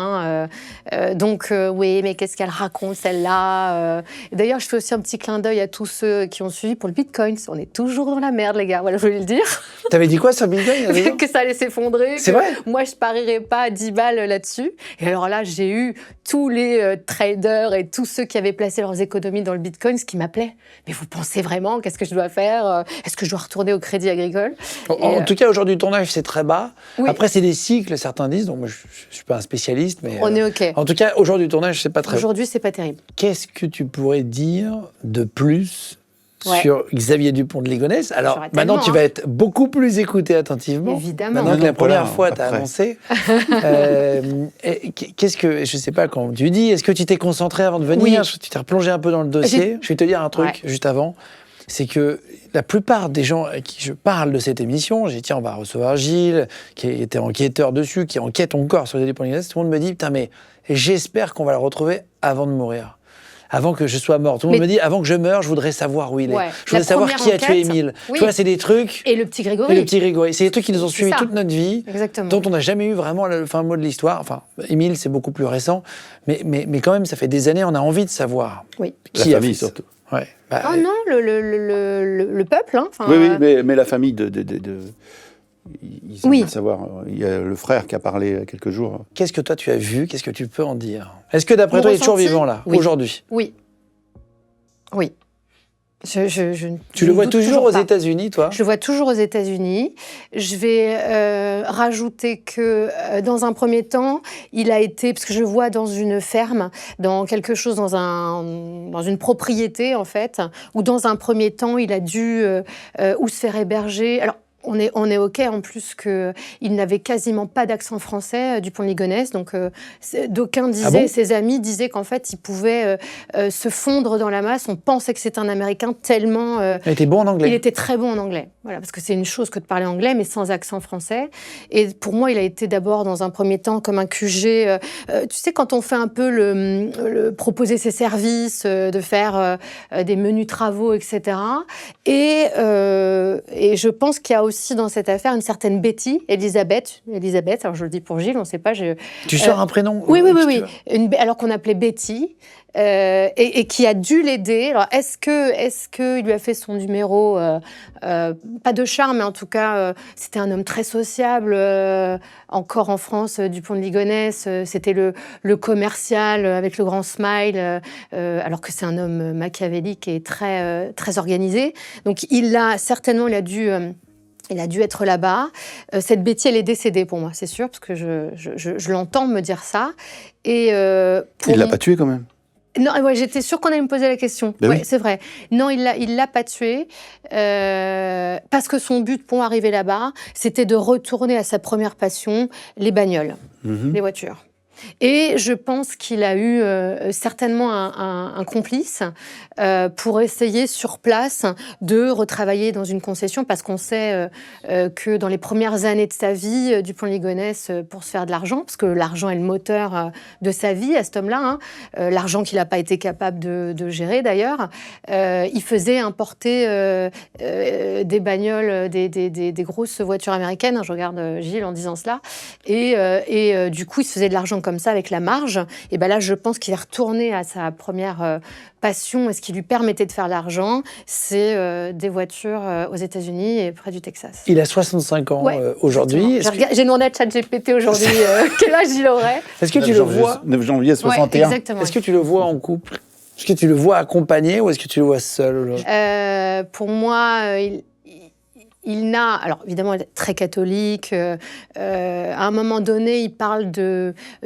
Donc, oui, mais qu'est-ce qu'elle raconte, celle-là D'ailleurs, je fais aussi un petit clin d'œil à tous ceux qui ont suivi pour le Bitcoin. On est toujours dans la merde, les gars. Voilà, je voulais le dire. T'avais dit quoi sur le Bitcoin ? Que ça allait s'effondrer. C'est vrai ? Moi, je parierais pas 10 balles là-dessus. Et alors là, j'ai eu tous les traders et tous ceux qui avaient placé leurs économies dans le Bitcoin, ce qui m'appelait. Mais vous pensez vraiment ? Qu'est-ce que je dois faire ? Est-ce que je dois retourner au Crédit Agricole ? En tout cas, aujourd'hui, le tournage, c'est très bas. Oui. Après, c'est des cycles, certains disent. Donc, moi, je ne suis pas un spécialiste. Mais, on est OK. En tout cas, aujourd'hui, le tournage, c'est pas très... Aujourd'hui, c'est pas terrible. Qu'est-ce que tu pourrais dire de plus sur Xavier Dupont de Ligonnès? Alors, maintenant, tu vas être beaucoup plus écouté attentivement. Évidemment. Maintenant que la première fois, tu as annoncé. Qu'est-ce que... Je ne sais pas comment tu dis. Est-ce que tu t'es concentré avant de venir? Tu t'es replongé un peu dans le dossier. Je vais te dire un truc juste avant. C'est que la plupart des gens à qui je parle de cette émission, j'ai dit tiens, on va recevoir Gilles, qui était enquêteur dessus, qui enquête encore sur les Dupont de Ligonnès. Tout le monde me dit putain, mais j'espère qu'on va le retrouver avant de mourir. Avant que je sois mort. Tout le monde me dit, avant que je meure, je voudrais savoir où il est. Je voudrais savoir qui a tué Émile. Tu vois, c'est des trucs... Et le petit Grégory. C'est des trucs qui nous ont suivis toute notre vie, exactement. Dont on n'a jamais eu vraiment le fin mot de l'histoire. Enfin, Émile, c'est beaucoup plus récent. Mais quand même, ça fait des années, on a envie de savoir qui a fait ça. Ouais. Bah, Ah non, le peuple. Hein. Enfin, Oui, mais la famille ils Oui. aiment savoir. Il y a le frère qui a parlé il y a quelques jours. Qu'est-ce que toi tu as vu? Qu'est-ce que tu peux en dire? Est-ce que d'après Mon toi, il est toujours ressenti? vivant là, Oui. aujourd'hui? Oui. Oui. Tu je le ne vois doute toujours aux pas. États-Unis, toi? Je le vois toujours aux États-Unis. Je vais rajouter que dans un premier temps, il a été, parce que je le vois dans une ferme, dans quelque chose, dans une propriété en fait, où dans un premier temps, il a dû ou se faire héberger. Alors, on est OK en plus qu'il n'avait quasiment pas d'accent français du pont de Ligonnès. Donc, d'aucuns disaient, Ah bon? ses amis disaient qu'en fait, il pouvait se fondre dans la masse. On pensait que c'était un Américain tellement... Il était bon en anglais. il était très bon en anglais. Voilà, parce que c'est une chose que de parler anglais, mais sans accent français. Et pour moi, il a été d'abord, dans un premier temps, comme un QG. Tu sais, quand on fait un peu proposer ses services, de faire des menus travaux, etc. Et je pense qu'il y a aussi dans cette affaire une certaine Betty, Elisabeth, alors je le dis pour Gilles, on ne sait pas. Tu sors un prénom? Oui, si oui. tu veux. Alors qu'on appelait Betty, et qui a dû l'aider. Alors, est-ce qu'il lui a fait son numéro pas de charme, mais en tout cas, c'était un homme très sociable, encore en France, du pont de Ligonnès. C'était le commercial avec le grand smile, alors que c'est un homme machiavélique et très, très organisé. Donc, il a dû être là-bas. Cette Betty, elle est décédée pour moi, c'est sûr, parce que je l'entends me dire ça. Et Il l'a pas tué quand même. Non, ouais, j'étais sûre qu'on allait me poser la question. Ben Ouais, oui. c'est vrai. Non, il l'a pas tué parce que son but pour arriver là-bas, c'était de retourner à sa première passion, les bagnoles, les voitures. Et je pense qu'il a eu certainement un complice pour essayer sur place de retravailler dans une concession, parce qu'on sait que dans les premières années de sa vie, du pont de Ligonnès, pour se faire de l'argent, parce que l'argent est le moteur de sa vie à cet homme-là, l'argent qu'il n'a pas été capable de gérer d'ailleurs, il faisait importer des bagnoles, des grosses voitures américaines, je regarde Gilles en disant cela, et du coup il se faisait de l'argent comme ça avec la marge. Et ben là, je pense qu'il est retourné à sa première passion, et ce qui lui permettait de faire de l'argent, c'est des voitures aux États-Unis et près du Texas. Il a 65 ans Ouais, aujourd'hui. J'ai demandé à ChatGPT aujourd'hui quel âge il aurait. Est-ce que tu le vois? 9 janvier 61. Ouais, exactement. Est-ce que tu le vois en couple? Est-ce que tu le vois accompagné ou est-ce que tu le vois seul aujourd'hui? Pour moi, il n'a, alors évidemment, il est très catholique. À un moment donné, il parle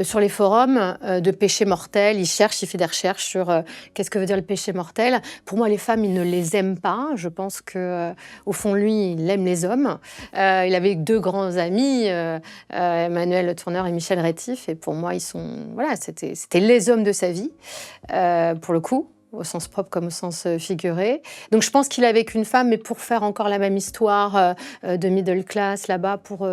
sur les forums de péché mortel. Il fait des recherches sur qu'est-ce que veut dire le péché mortel. Pour moi, les femmes, il ne les aime pas. Je pense que au fond, lui, il aime les hommes. Il avait deux grands amis, Emmanuel Tourneur et Michel Rétif. Et pour moi, c'était les hommes de sa vie, pour le coup, au sens propre comme au sens figuré. Donc je pense qu'il est avec une femme, mais pour faire encore la même histoire de middle class là-bas, pour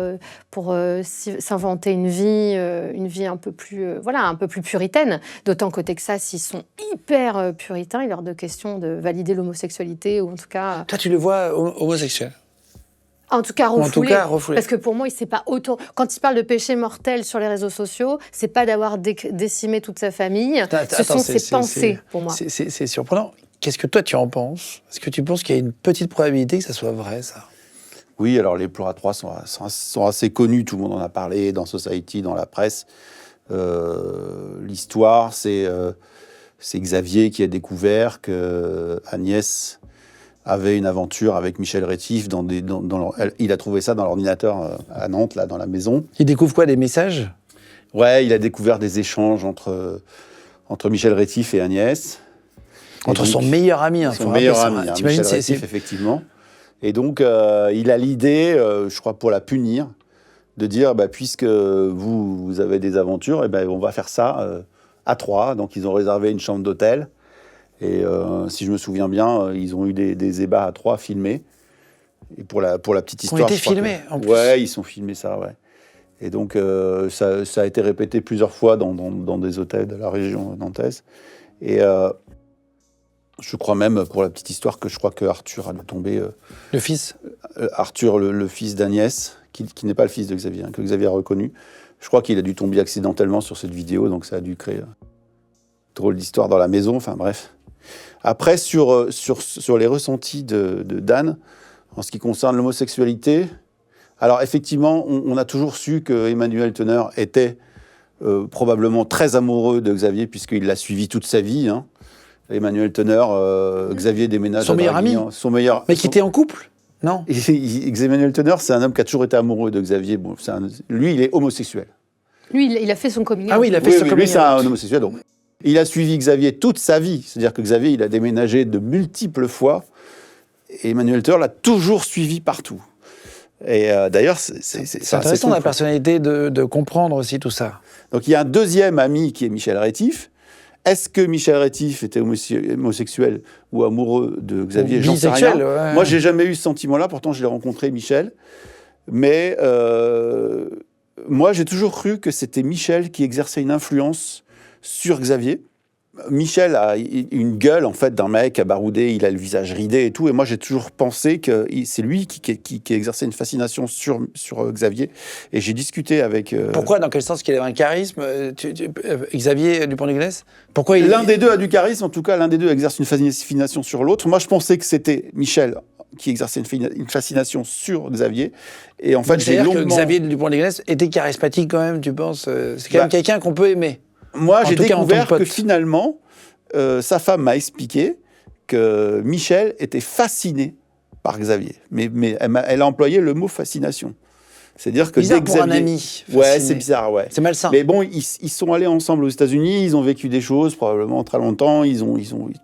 s'inventer une vie un peu plus, un peu plus puritaine. D'autant qu'au Texas, ils sont hyper puritains. Il est hors de question de valider l'homosexualité, ou en tout cas... Toi, tu le vois homosexuel? En tout cas, refoulé. Refoulé. Parce que pour moi, il s'est pas quand il parle de péché mortel sur les réseaux sociaux, c'est pas d'avoir décimé toute sa famille. Ce sont ses pensées, pour moi. C'est surprenant. Qu'est-ce que toi, tu en penses? Est-ce que tu penses qu'il y a une petite probabilité que ça soit vrai, ça? Oui, alors les plans à trois sont assez connus. Tout le monde en a parlé dans Society, dans la presse. L'histoire, c'est Xavier qui a découvert que Agnès avait une aventure avec Michel Rétif. Il a trouvé ça dans l'ordinateur à Nantes, là, dans la maison. Il découvre quoi, des messages? Ouais, il a découvert des échanges entre Michel Rétif et Agnès. Entre donc, son meilleur ami. son meilleur ami, Michel Rétif, effectivement. Et donc, il a l'idée, je crois, pour la punir, de dire, puisque vous avez des aventures, on va faire ça à trois. Donc, ils ont réservé une chambre d'hôtel. Et si je me souviens bien, ils ont eu des ébats à trois filmés. Et pour la petite histoire... Ils ont été filmés, en plus. Ouais, ils ont filmé ça, ouais. Et donc, ça a été répété plusieurs fois dans des hôtels de la région nantaise. Et je crois même, pour la petite histoire, que je crois que Arthur a dû tomber... Le fils? Arthur, le fils d'Agnès, qui n'est pas le fils de Xavier, que Xavier a reconnu. Je crois qu'il a dû tomber accidentellement sur cette vidéo, donc ça a dû créer drôle d'histoire dans la maison, enfin bref. Après, sur les ressentis de Dan, en ce qui concerne l'homosexualité, alors effectivement, on a toujours su que Emmanuel Teneur était probablement très amoureux de Xavier, puisqu'il l'a suivi toute sa vie. Hein. Emmanuel Teneur, Xavier déménage Son à meilleur ami. Draguignan. Son meilleur... Mais qui était en couple? Non. Emmanuel Teneur, c'est un homme qui a toujours été amoureux de Xavier. Bon, lui, il est homosexuel. Lui, il a fait son coming out. Ah oui, il a fait son coming lui, c'est out. un homosexuel. Donc, il a suivi Xavier toute sa vie. C'est-à-dire que Xavier, il a déménagé de multiples fois. Et Emmanuel Teneur l'a toujours suivi partout. Et d'ailleurs, C'est intéressant la personnalité de comprendre aussi tout ça. Donc il y a un deuxième ami qui est Michel Rétif. Est-ce que Michel Rétif était homosexuel ou amoureux de Xavier? J'en sais rien. Ouais. Moi, j'ai jamais eu ce sentiment-là. Pourtant, je l'ai rencontré, Michel. Mais moi, j'ai toujours cru que c'était Michel qui exerçait une influence sur Xavier. Michel a une gueule, en fait, d'un mec à baroudé, il a le visage ridé et tout, et moi j'ai toujours pensé que c'est lui qui exerçait une fascination sur Xavier, et j'ai discuté avec... Pourquoi? Dans quel sens? Qu'il avait un charisme, Xavier Dupont de Ligonnès? Pourquoi L'un des deux a du charisme, en tout cas, l'un des deux exerce une fascination sur l'autre. Moi je pensais que c'était Michel qui exerçait une fascination sur Xavier, et en fait j'ai longuement... que Xavier Dupont de Ligonnès était charismatique quand même, tu penses? C'est quand même quelqu'un qu'on peut aimer. Moi, j'ai découvert que finalement, sa femme m'a expliqué que Michel était fasciné par Xavier. Mais elle a employé le mot fascination. C'est-à-dire que bizarre dès pour Xavier... un ami. Ouais, fasciné. c'est bizarre, ouais. C'est malsain. Mais bon, ils sont allés ensemble aux États-Unis, ils ont vécu des choses, probablement très longtemps.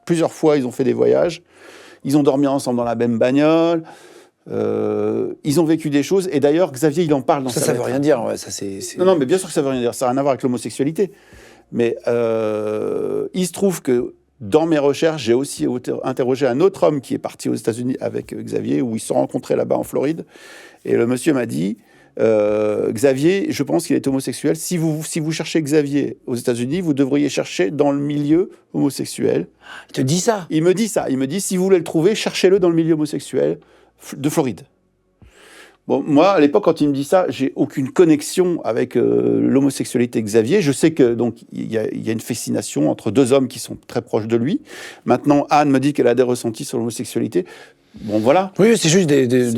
Plusieurs fois, ils ont fait des voyages. Ils ont dormi ensemble dans la même bagnole. Ils ont vécu des choses. Et d'ailleurs, Xavier, il en parle dans sa lettre. Ça veut rien dire. Ouais, ça, Non, mais bien sûr que ça veut rien dire. Ça n'a rien à voir avec l'homosexualité. Mais il se trouve que dans mes recherches, j'ai aussi interrogé un autre homme qui est parti aux États-Unis avec Xavier, où ils se sont rencontrés là-bas en Floride. Et le monsieur m'a dit, Xavier, je pense qu'il est homosexuel. Si vous cherchez Xavier aux États-Unis, vous devriez chercher dans le milieu homosexuel. Il te dit ça? Il me dit ça. Il me dit, si vous voulez le trouver, cherchez-le dans le milieu homosexuel de Floride. Bon, moi, à l'époque, quand il me dit ça, j'ai aucune connexion avec l'homosexualité de Xavier. Je sais que donc il y a une fascination entre deux hommes qui sont très proches de lui. Maintenant, Anne me dit qu'elle a des ressentis sur l'homosexualité. Bon, voilà. Oui, c'est juste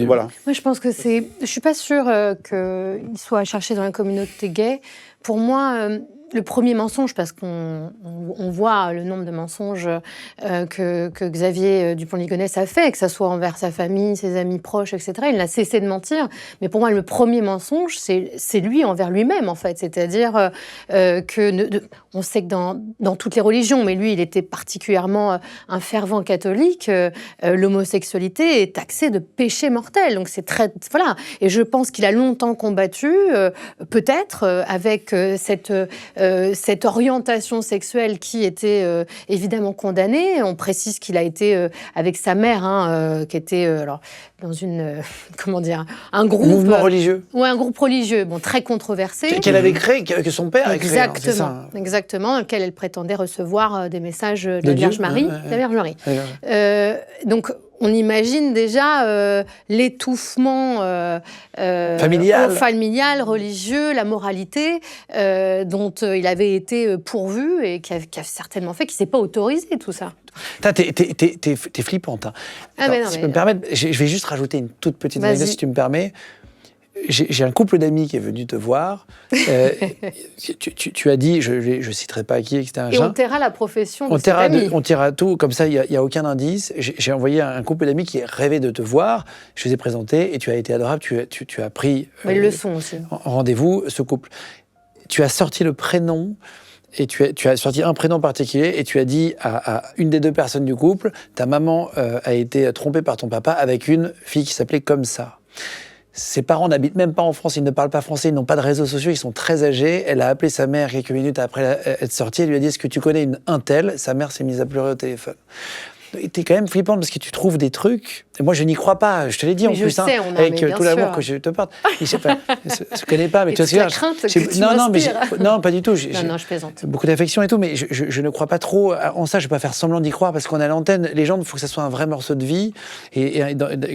Voilà. Moi, je pense que c'est... Je suis pas sûre qu'il soit cherché dans la communauté gay. Pour moi, le premier mensonge, parce qu'on voit le nombre de mensonges que Xavier Dupont de Ligonnès a fait, que ce soit envers sa famille, ses amis proches, etc. Il n'a cessé de mentir. Mais pour moi, le premier mensonge, c'est lui envers lui-même, en fait. C'est-à-dire on sait que dans toutes les religions, mais lui, il était particulièrement un fervent catholique, l'homosexualité est taxée de péché mortel. Donc c'est très... Voilà. Et je pense qu'il a longtemps combattu, peut-être, avec cette orientation sexuelle qui était évidemment condamnée. On précise qu'il a été avec sa mère, qui était alors dans un groupe... Mouvement religieux. Ouais, un groupe religieux, très controversé. Qu'elle avait créé, que son père a créé. Exactement, dans lequel elle prétendait recevoir des messages de la Vierge Marie. La Vierge Marie. Donc, on imagine déjà l'étouffement familial, religieux, la moralité dont il avait été pourvu et qui a certainement fait qu'il ne s'est pas autorisé tout ça. T'es flippante. Hein. Si je peux me permettre, je vais juste rajouter une toute petite anecdote, si tu me permets. J'ai un couple d'amis qui est venu te voir. Tu as dit, je ne citerai pas qui, etc. Et on taira la profession de cet ami. On taira tout, comme ça, il n'y a aucun indice. J'ai envoyé un couple d'amis qui rêvait de te voir. Je les ai présentés et tu as été adorable. Tu as pris mais le son aussi. En rendez-vous ce couple. Tu as sorti le prénom. Et tu as sorti un prénom particulier et tu as dit à une des deux personnes du couple, ta maman a été trompée par ton papa avec une fille qui s'appelait comme ça. Ses parents n'habitent même pas en France, ils ne parlent pas français, ils n'ont pas de réseaux sociaux, ils sont très âgés. Elle a appelé sa mère quelques minutes après être sortie, elle lui a dit « Est-ce que tu connais un tel ?» Sa mère s'est mise à pleurer au téléphone. T'es quand même flippante parce que tu trouves des trucs. Et moi, je n'y crois pas. Je te l'ai dit en plus, avec tout l'amour que je te porte. Je ne connais pas, mais tu vois, la crainte que tu non, pas du tout. Non, je plaisante. Beaucoup d'affection et tout, mais je ne crois pas trop en ça. Je ne vais pas faire semblant d'y croire parce qu'on est à l'antenne. Les gens, il faut que ça soit un vrai morceau de vie et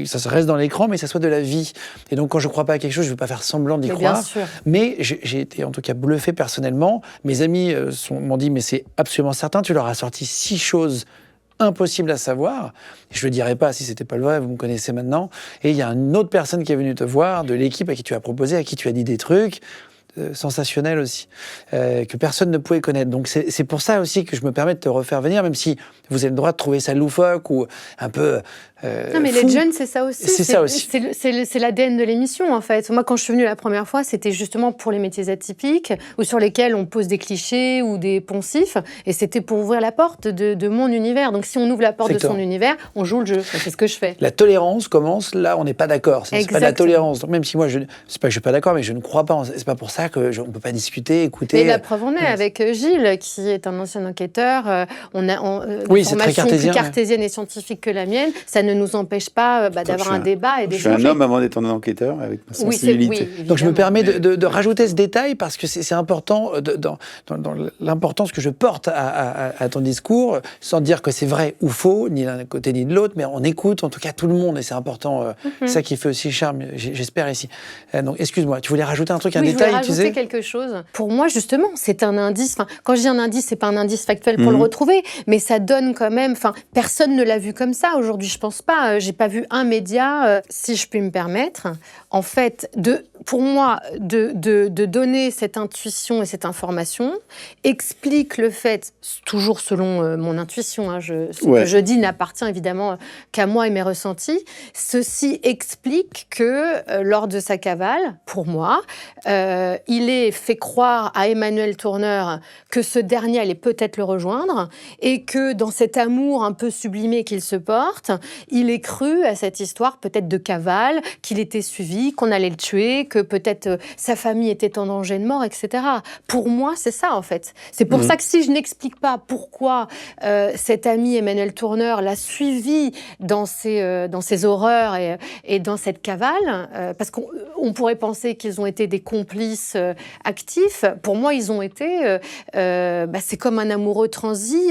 ça reste dans l'écran, mais ça soit de la vie. Et donc, quand je ne crois pas à quelque chose, je ne veux pas faire semblant d'y croire. Bien sûr. Mais j'ai été en tout cas bluffé personnellement. Mes amis m'ont dit, mais c'est absolument certain. Tu leur as sorti 6 choses impossible à savoir. Je le dirai pas si c'était pas le vrai, vous me connaissez maintenant. Et il y a une autre personne qui est venue te voir, de l'équipe à qui tu as proposé, à qui tu as dit des trucs sensationnels aussi, que personne ne pouvait connaître. Donc c'est pour ça aussi que je me permets de te refaire venir, même si vous avez le droit de trouver ça loufoque ou un peu non, mais fou. les jeunes, c'est ça aussi. C'est ça aussi. C'est l'ADN de l'émission, en fait. Moi, quand je suis venue la première fois, c'était justement pour les métiers atypiques, ou sur lesquels on pose des clichés ou des poncifs, et c'était pour ouvrir la porte de mon univers. Donc, si on ouvre la porte de son univers, on joue le jeu. C'est ce que je fais. La tolérance commence là, on n'est pas d'accord. C'est pas de la tolérance. Donc, même si moi, c'est pas que je suis pas d'accord, mais je ne crois pas. C'est pas pour ça que on peut pas discuter, écouter. Et la preuve en est avec Gilles, qui est un ancien enquêteur. Oui, c'est très cartésien, plus cartésienne et scientifique que la mienne. Ça ne nous empêche pas d'avoir un débat et d'échanger. Je suis un homme avant d'être un enquêteur, avec ma sensibilité. Oui, donc je me permets de rajouter ce détail parce que c'est important dans l'importance que je porte à ton discours, sans dire que c'est vrai ou faux, ni d'un côté ni de l'autre, mais on écoute en tout cas tout le monde et c'est important. C'est ça qui fait aussi le charme, j'espère ici. Donc excuse-moi, tu voulais rajouter un truc, un détail, tu sais ? Je voulais rajouter quelque chose. Pour moi, justement, c'est un indice. Quand je dis un indice, c'est pas un indice factuel pour le retrouver, mais ça donne quand même. Personne ne l'a vu comme ça aujourd'hui. Je pense pas. J'ai pas vu un média, si je puis me permettre, en fait, pour moi, de donner cette intuition et cette information, explique le fait, toujours selon mon intuition, ce que je dis n'appartient évidemment qu'à moi et mes ressentis, ceci explique que lors de sa cavale, pour moi, il est fait croire à Emmanuel Tourneur que ce dernier allait peut-être le rejoindre et que dans cet amour un peu sublimé qu'il se porte, il est cru à cette histoire peut-être de cavale, qu'il était suivi, qu'on allait le tuer, que peut-être sa famille était en danger de mort, etc. Pour moi, c'est ça en fait. C'est pour ça que si je n'explique pas pourquoi cet ami Emmanuel Tourneur l'a suivi dans ses horreurs et dans cette cavale, parce qu'on pourrait penser qu'ils ont été des complices actifs. Pour moi, ils ont été... c'est comme un amoureux transi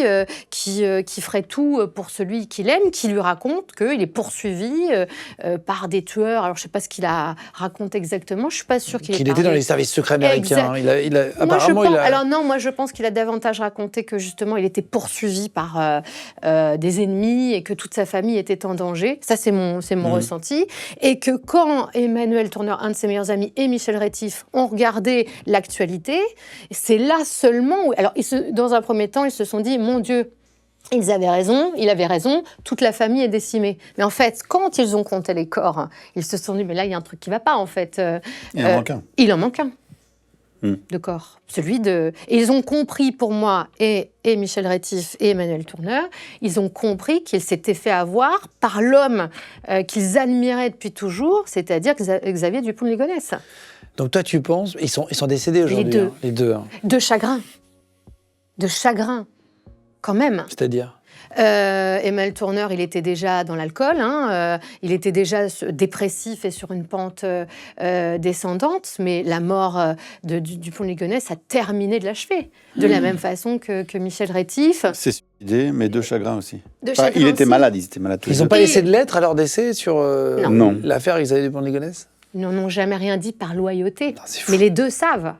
qui ferait tout pour celui qu'il aime, qui lui raconte qu'il est poursuivi par des tueurs. Alors, je ne sais pas ce qu'il a raconté exactement. Je ne suis pas sûre qu'il était dans les services secrets américains. Alors non, moi, je pense qu'il a davantage raconté que, justement, il était poursuivi par des ennemis et que toute sa famille était en danger. Ça, c'est mon ressenti. Et que quand Emmanuel Tourneur, un de ses meilleurs amis, et Michel Rétif ont regardé l'actualité, c'est là seulement où... Alors, dans un premier temps, ils se sont dit, mon Dieu, il avait raison, toute la famille est décimée. Mais en fait, quand ils ont compté les corps, ils se sont dit, mais là, il y a un truc qui ne va pas, en fait. Il en manque un. Il en manque un de corps. Et ils ont compris, pour moi, et Michel Rétif et Emmanuel Tourneur, ils ont compris qu'ils s'étaient fait avoir par l'homme qu'ils admiraient depuis toujours, c'est-à-dire Xavier Dupont de Ligonnès. Donc toi, tu penses... Ils sont décédés aujourd'hui, les deux. De chagrin, quand même. C'est-à-dire Emmanuel Tourneur, il était déjà dans l'alcool, il était déjà dépressif et sur une pente descendante, mais la mort de Dupont de Ligonnès a terminé de l'achever. De la même façon que Michel Rétif. C'est suicidé, mais de chagrin aussi. Ils étaient malades tous les deux. Ils n'ont pas laissé de lettre à leur décès sur l'affaire Xavier Dupont de Ligonnès ? Ils n'en ont jamais rien dit par loyauté. Mais les deux savent.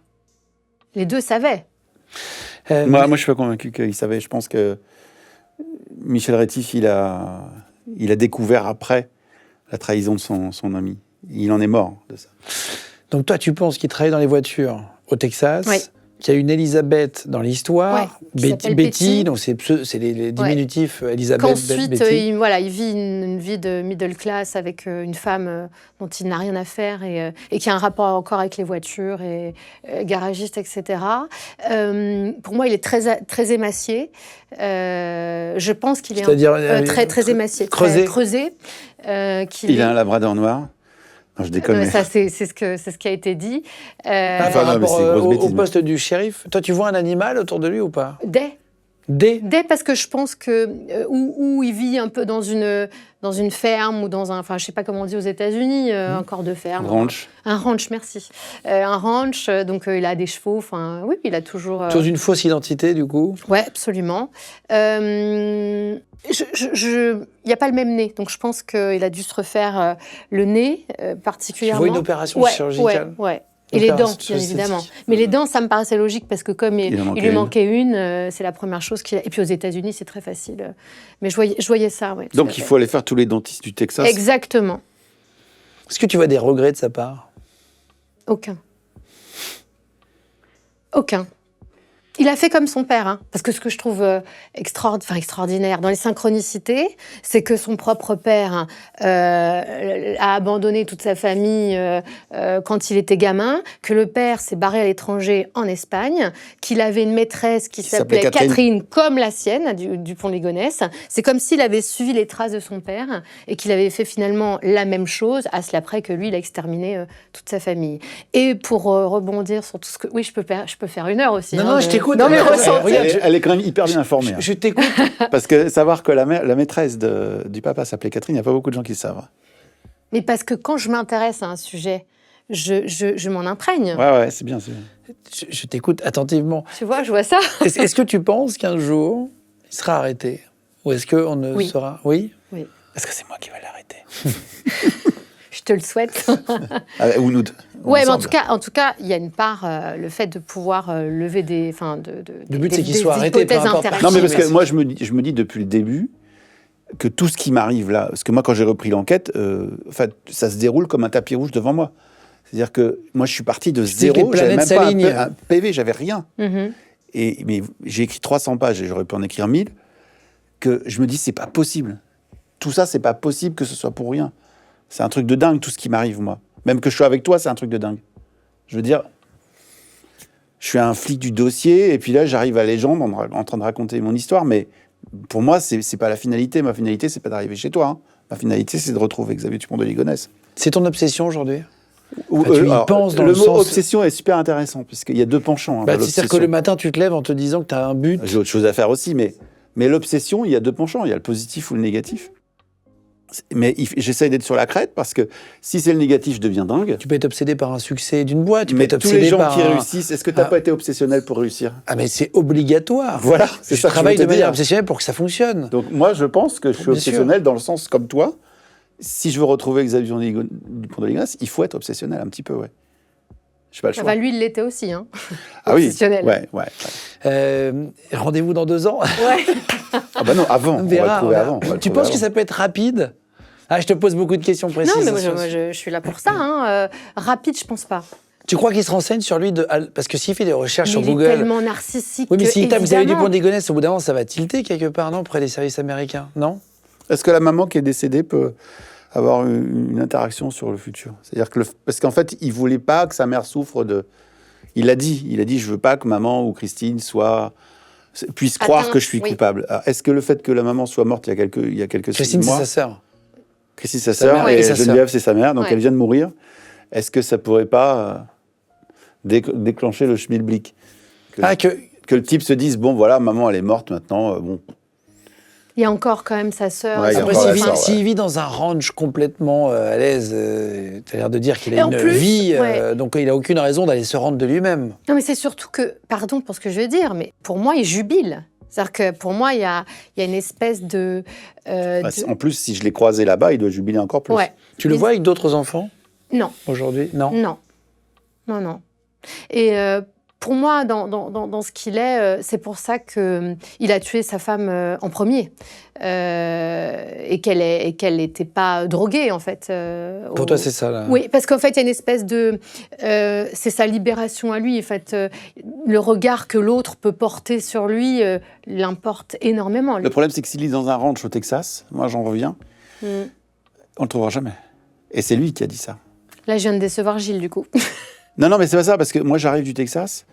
Les deux savaient. Moi, je suis pas convaincu qu'ils savaient. Je pense que Michel Rétif, il a découvert après la trahison de son ami. Il en est mort de ça. Donc toi, tu penses qu'il travaillait dans les voitures au Texas, qu'il y a une Elisabeth dans l'histoire, Betty, donc c'est les diminutifs Elisabeth, qu'ensuite, Betty. il vit une vie de middle class avec une femme dont il n'a rien à faire et qui a un rapport encore avec les voitures et garagiste, etc. Pour moi, il est très émacié. Je pense qu'il est très émacié, creusé. Il a un labrador noir. Non, je déconne. Ça, c'est ce qui a été dit. Par rapport au poste du shérif, toi, tu vois un animal autour de lui ou pas ? Dès parce que je pense que où il vit un peu dans une ferme ou dans un, je sais pas comment on dit aux États-Unis, un corps de ferme. Un ranch, merci. Un ranch, donc il a des chevaux. Oui, il a toujours. Sur une fausse identité, du coup. Ouais, absolument. Il n'y a pas le même nez, donc je pense qu'il a dû se refaire le nez particulièrement. Tu vois une opération chirurgicale. Ouais. Et les Donc, dents, c'est bien évidemment. Mais les dents, ça me paraissait logique parce que comme il lui manquait une, c'est la première chose qu'il a. Et puis aux États-Unis, c'est très facile. Mais je voyais ça, ouais. Donc il faut aller faire tous les dentistes du Texas. Exactement. Est-ce que tu vois des regrets de sa part? Aucun. Aucun. Il a fait comme son père, hein. Parce que ce que je trouve extraordinaire dans les synchronicités, c'est que son propre père a abandonné toute sa famille quand il était gamin, que le père s'est barré à l'étranger en Espagne, qu'il avait une maîtresse qui s'appelait Catherine, comme la sienne, du Pont de Ligonnès. C'est comme s'il avait suivi les traces de son père et qu'il avait fait finalement la même chose, à cela près que lui, il a exterminé toute sa famille. Et pour rebondir sur tout ce que... Oui, je peux faire 1 heure aussi. Non, je t'écoute. Non, mais ressenti. Elle est quand même hyper bien informée. Je t'écoute. Parce que savoir que la maîtresse du papa s'appelait Catherine, il n'y a pas beaucoup de gens qui le savent. Mais parce que quand je m'intéresse à un sujet, je m'en imprègne. Ouais, c'est bien. Je t'écoute attentivement. Tu vois, je vois ça. Est-ce que tu penses qu'un jour, il sera arrêté? Ou est-ce qu'on ne sera... Oui. Est-ce que c'est moi qui vais l'arrêter? Je te le souhaite. Ou nous deux. Ouais, mais en tout cas, il y a une part, le fait de pouvoir lever des... Le but, c'est qu'il soit arrêté, peu importe. Non, mais parce que moi, je me dis depuis le début que tout ce qui m'arrive là, parce que moi, quand j'ai repris l'enquête, ça se déroule comme un tapis rouge devant moi. C'est-à-dire que moi, je suis parti de zéro, j'avais même pas un PV, j'avais rien. Mm-hmm. Mais j'ai écrit 300 pages et j'aurais pu en écrire 1000, que je me dis, c'est pas possible. Tout ça, c'est pas possible que ce soit pour rien. C'est un truc de dingue, tout ce qui m'arrive, moi. Même que je sois avec toi, c'est un truc de dingue. Je veux dire, je suis un flic du dossier, et puis là, j'arrive à Légende en train de raconter mon histoire, mais pour moi, c'est pas la finalité. Ma finalité, c'est pas d'arriver chez toi. Hein. Ma finalité, c'est de retrouver Xavier Dupont de Ligonnès. C'est ton obsession aujourd'hui? Tu y penses dans le mot obsession est super intéressant, puisqu'il y a deux penchants. C'est-à-dire que le matin, tu te lèves en te disant que tu as un but. J'ai autre chose à faire aussi, mais l'obsession, il y a deux penchants. Il y a le positif ou le négatif. Mais j'essaye d'être sur la crête parce que si c'est le négatif, je deviens dingue. Tu peux être obsédé par un succès d'une boîte. Tu peux être tous obsédé les gens par qui réussissent, est-ce que tu n'as pas été obsessionnel pour réussir? Ah, mais c'est obligatoire. Voilà, c'est ça. Je travaille de manière obsessionnelle pour que ça fonctionne. Donc moi, je pense que je suis obsessionnel dans le sens comme toi. Si je veux retrouver Xavier Dupont de Ligonnès, il faut être obsessionnel un petit peu, ouais. Je sais pas le choix. Bah, lui, il l'était aussi, hein. Ah oui, obsessionnel. Ouais. Rendez-vous dans 2 ans. Ouais. Ah bah non, avant. On va le trouver avant. Tu penses que ça peut être rapide? Ah, je te pose beaucoup de questions précises. Non, mais moi, je suis là pour ça. Hein. Rapide, je pense pas. Tu crois qu'il se renseigne sur lui parce que s'il fait des recherches sur Google... Il est tellement narcissique. Oui, mais s'il tape Xavier Dupont de Ligonnès, au bout d'un moment, ça va tilter quelque part, non? Près des services américains, non? Est-ce que la maman qui est décédée peut avoir une interaction sur le futur? C'est-à-dire que parce qu'en fait, il voulait pas que sa mère souffre de... Il a dit, je veux pas que maman ou Christine puisse croire que je suis coupable. Alors, est-ce que le fait que la maman soit morte il y a quelques mois... Christine, c'est sa sœur. Christine, sa sœur, et Geneviève, c'est sa mère, donc elle vient de mourir. Est-ce que ça pourrait pas déclencher le schmilblick? Que le type se dise, bon, voilà, maman, elle est morte maintenant, bon... Il y a encore quand même sa sœur. Ouais, après, s'il vit dans un ranch complètement à l'aise, tu as l'air de dire qu'il a une vie, donc il n'a aucune raison d'aller se rendre de lui-même. Non, mais c'est surtout que, pardon pour ce que je veux dire, mais pour moi, il jubile. C'est-à-dire que pour moi, il y a une espèce de... En plus, si je l'ai croisé là-bas, il doit jubiler encore plus. Ouais. Tu le vois avec d'autres enfants? Non. Aujourd'hui? Non. Non. Et pour moi, dans ce qu'il est, c'est pour ça qu'il a tué sa femme en premier. Et qu'elle n'était pas droguée, en fait. Pour toi, c'est ça, là? Oui, parce qu'en fait, il y a une espèce de... c'est sa libération à lui. En fait, le regard que l'autre peut porter sur lui l'importe énormément. Le problème, c'est que s'il est dans un ranch au Texas, moi, j'en reviens, on ne le trouvera jamais. Et c'est lui qui a dit ça. Là, je viens de décevoir Gilles, du coup. Non, mais c'est pas ça, parce que moi, j'arrive du Texas,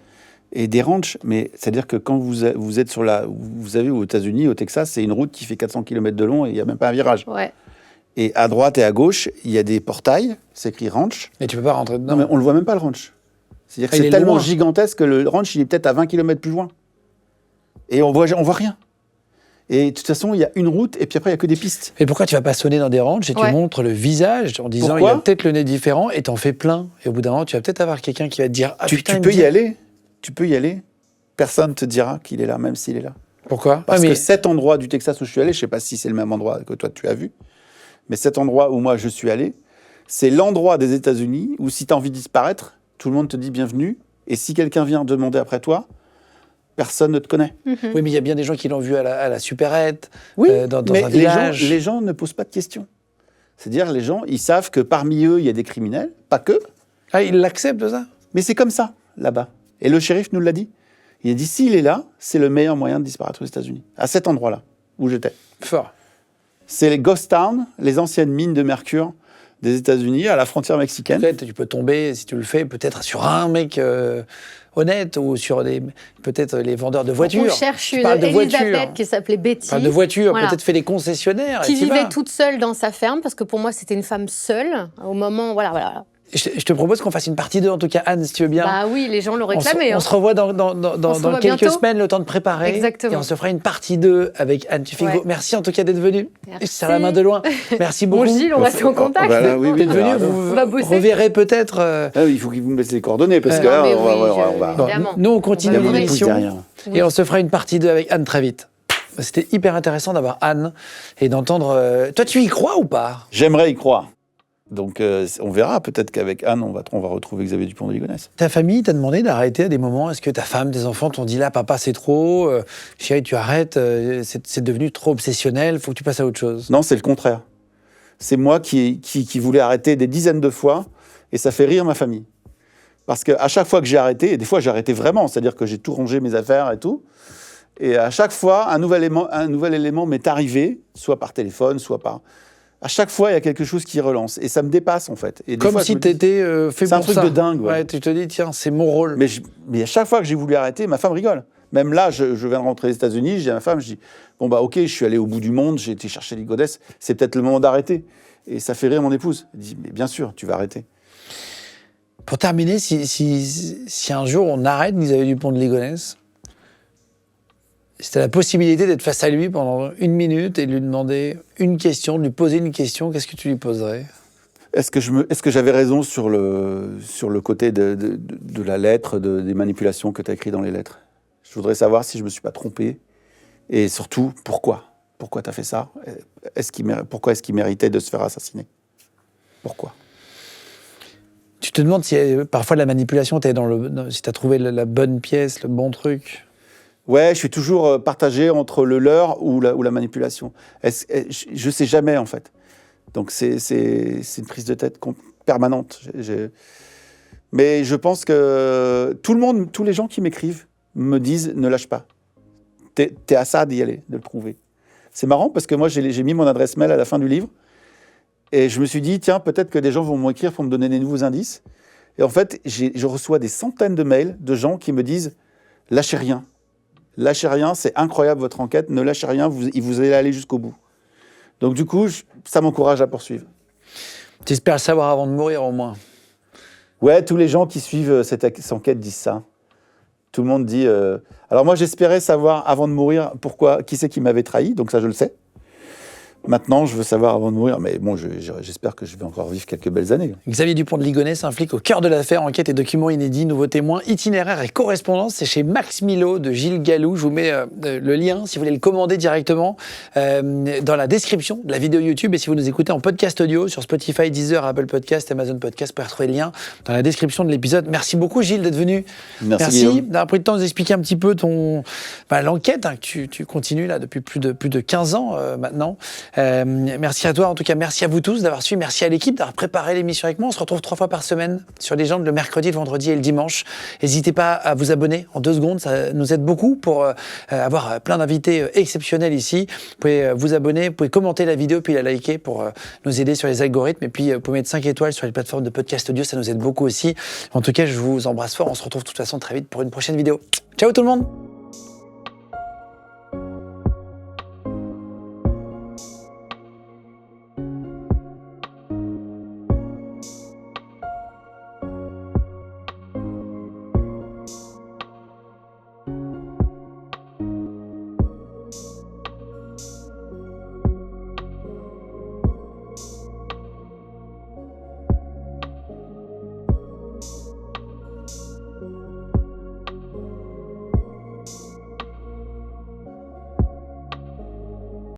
et des ranchs, mais c'est-à-dire que quand vous êtes vous savez, aux États-Unis, au Texas, c'est une route qui fait 400 km de long et il n'y a même pas un virage. Ouais. Et à droite et à gauche, il y a des portails, c'est écrit ranch. Et tu peux pas rentrer dedans? Non, mais on le voit même pas, le ranch. C'est-à-dire que c'est tellement gigantesque que le ranch, il est peut-être à 20 km plus loin. Et on voit rien. Et de toute façon, il y a une route, et puis après, il n'y a que des pistes. Et pourquoi tu vas pas sonner dans des ranchs et tu montres le visage en disant, il a peut-être le nez différent, et t'en fais plein. Et au bout d'un moment, tu vas peut-être avoir quelqu'un qui va te dire, ah, tu peux y aller. Tu peux y aller. Personne ne te dira qu'il est là, même s'il est là. Pourquoi? Parce que cet endroit du Texas où je suis allé, je ne sais pas si c'est le même endroit que toi tu as vu, mais cet endroit où moi je suis allé, c'est l'endroit des États-Unis où si tu as envie de disparaître, Tout le monde te dit bienvenue. Et si quelqu'un vient demander après toi, personne ne te connaît. Oui, mais il y a bien des gens qui l'ont vu à la supérette, Oui, dans mais un village. les gens ne posent pas de questions. C'est-à-dire, les gens, ils savent que parmi eux, il y a des criminels, pas que, Ah, ils l'acceptent, ça? mais c'est comme ça, là-bas. Et le shérif nous l'a dit. Il a dit, s'il est là, c'est le meilleur moyen de disparaître aux États-Unis. À cet endroit-là, où j'étais. Fort. C'est les ghost towns, les anciennes mines de mercure des États-Unis, à la frontière mexicaine. Peut-être tu peux tomber, si tu le fais, peut-être sur un mec honnête ou sur peut-être les vendeurs de voitures. On cherche Tu une parles de Elisabeth voitures. qui s'appelait Betty. Parle de voitures, Voilà. peut-être fait les concessionnaires. Qui et t'y vivait vas. toute seule dans sa ferme, parce que pour moi, c'était une femme seule. Au moment, voilà. Je te propose qu'on fasse une partie 2, en tout cas, Anne, si tu veux bien. Bah oui, les gens l'ont On se- réclamé. on se revoit dans se revoit quelques bientôt. semaines, le temps de préparer. Exactement. Et on se fera une partie 2 avec Anne Tufigo. Ouais. Merci en tout cas d'être venu. Merci. Je serre la main de loin. Merci beaucoup. Bon, Gilles, on reste en contact. Voilà, oui, oui, D'être venu, voilà. vous On va bosser. reverrez peut-être. Ah oui, il faut qu'il vous me laisse les coordonnées, parce que Non, là, mais on va... oui, on va- Bon, évidemment. nous, on continue On va mon voler. épouse l'émission. derrière. Et on se fera une partie 2 avec Anne très vite. C'était hyper intéressant d'avoir Anne et d'entendre. Toi, tu y crois ou pas? J'aimerais y croire. Donc, on verra. Peut-être qu'avec Anne, on va retrouver Xavier Dupont de Ligonnès. Ta famille t'a demandé d'arrêter à des moments. Est-ce que ta femme, tes enfants t'ont dit là, papa, c'est trop, chérie, tu arrêtes, c'est devenu trop obsessionnel, faut que tu passes à autre chose? Non, c'est le contraire. C'est moi qui voulais arrêter des dizaines de fois, et ça fait rire ma famille. Parce qu'à chaque fois que j'ai arrêté, et des fois j'ai arrêté vraiment, c'est-à-dire que j'ai tout rangé mes affaires et tout, et à chaque fois, un nouvel élément m'est arrivé, soit par téléphone, soit par... À chaque fois, il y a quelque chose qui relance, et ça me dépasse en fait. Et des Comme fois, je si me dis- t'étais fait C'est un pour truc ça. de dingue, ouais. Tu te dis, tiens, c'est mon rôle. Mais à chaque fois que j'ai voulu arrêter, ma femme rigole. Même là, je viens de rentrer aux États-Unis, j'ai à ma femme, je dis bon bah ok, je suis allé au bout du monde, j'ai été chercher Ligonnès, c'est peut-être le moment d'arrêter. Et ça fait rire mon épouse. Elle dit mais bien sûr, tu vas arrêter. Pour terminer, si un jour on arrête Xavier Dupont de Ligonnès, si t'as la possibilité d'être face à lui pendant 1 minute et de lui demander une question, de lui poser une question, qu'est-ce que tu lui poserais? Est-ce que j'avais raison sur le côté de la lettre, des manipulations que tu as écrites dans les lettres? Je voudrais savoir si je me suis pas trompé et surtout pourquoi. Pourquoi tu as fait ça? Pourquoi est-ce qu'il méritait de se faire assassiner? Pourquoi? Tu te demandes si parfois la manipulation, si tu as trouvé la bonne pièce, le bon truc. Ouais, je suis toujours partagé entre le leurre ou la manipulation. Je sais jamais, en fait. Donc, c'est une prise de tête permanente. Mais je pense que tous les gens qui m'écrivent me disent « ne lâche pas. T'es à ça d'y aller, de le prouver ». C'est marrant parce que moi, j'ai mis mon adresse mail à la fin du livre et je me suis dit « tiens, peut-être que des gens vont m'écrire pour me donner des nouveaux indices ». Et en fait, je reçois des centaines de mails de gens qui me disent « lâchez rien. Lâchez rien, c'est incroyable votre enquête, ne lâchez rien, vous allez aller jusqu'au bout. » Donc du coup, ça m'encourage à poursuivre. Tu espères le savoir avant de mourir au moins. Ouais, tous les gens qui suivent cette enquête disent ça. Tout le monde dit... Alors moi, j'espérais savoir avant de mourir qui c'est qui m'avait trahi, donc ça, je le sais. Maintenant, je veux savoir avant de mourir, mais bon, j'espère que je vais encore vivre quelques belles années. Xavier Dupont de Ligonnès, un flic au cœur de l'affaire, enquête et documents inédits, nouveaux témoins, itinéraires et correspondances. C'est chez Max Milo de Gilles Gallou. Je vous mets le lien si vous voulez le commander directement dans la description de la vidéo YouTube. Et si vous nous écoutez en podcast audio sur Spotify, Deezer, Apple Podcast, Amazon Podcast, vous pouvez retrouver le lien dans la description de l'épisode. Merci beaucoup Gilles d'être venu. Merci d'avoir pris le temps de nous expliquer un petit peu l'enquête que tu continues là depuis plus de 15 ans maintenant. Merci à toi, en tout cas, merci à vous tous d'avoir suivi, merci à l'équipe d'avoir préparé l'émission avec moi. On se retrouve 3 fois par semaine sur Légendes, le mercredi, le vendredi et le dimanche. N'hésitez pas à vous abonner en 2 secondes, ça nous aide beaucoup pour avoir plein d'invités exceptionnels ici. Vous pouvez vous abonner, vous pouvez commenter la vidéo puis la liker pour nous aider sur les algorithmes. Et puis, vous pouvez mettre 5 étoiles sur les plateformes de podcast audio, ça nous aide beaucoup aussi. En tout cas, je vous embrasse fort. On se retrouve de toute façon très vite pour une prochaine vidéo. Ciao tout le monde!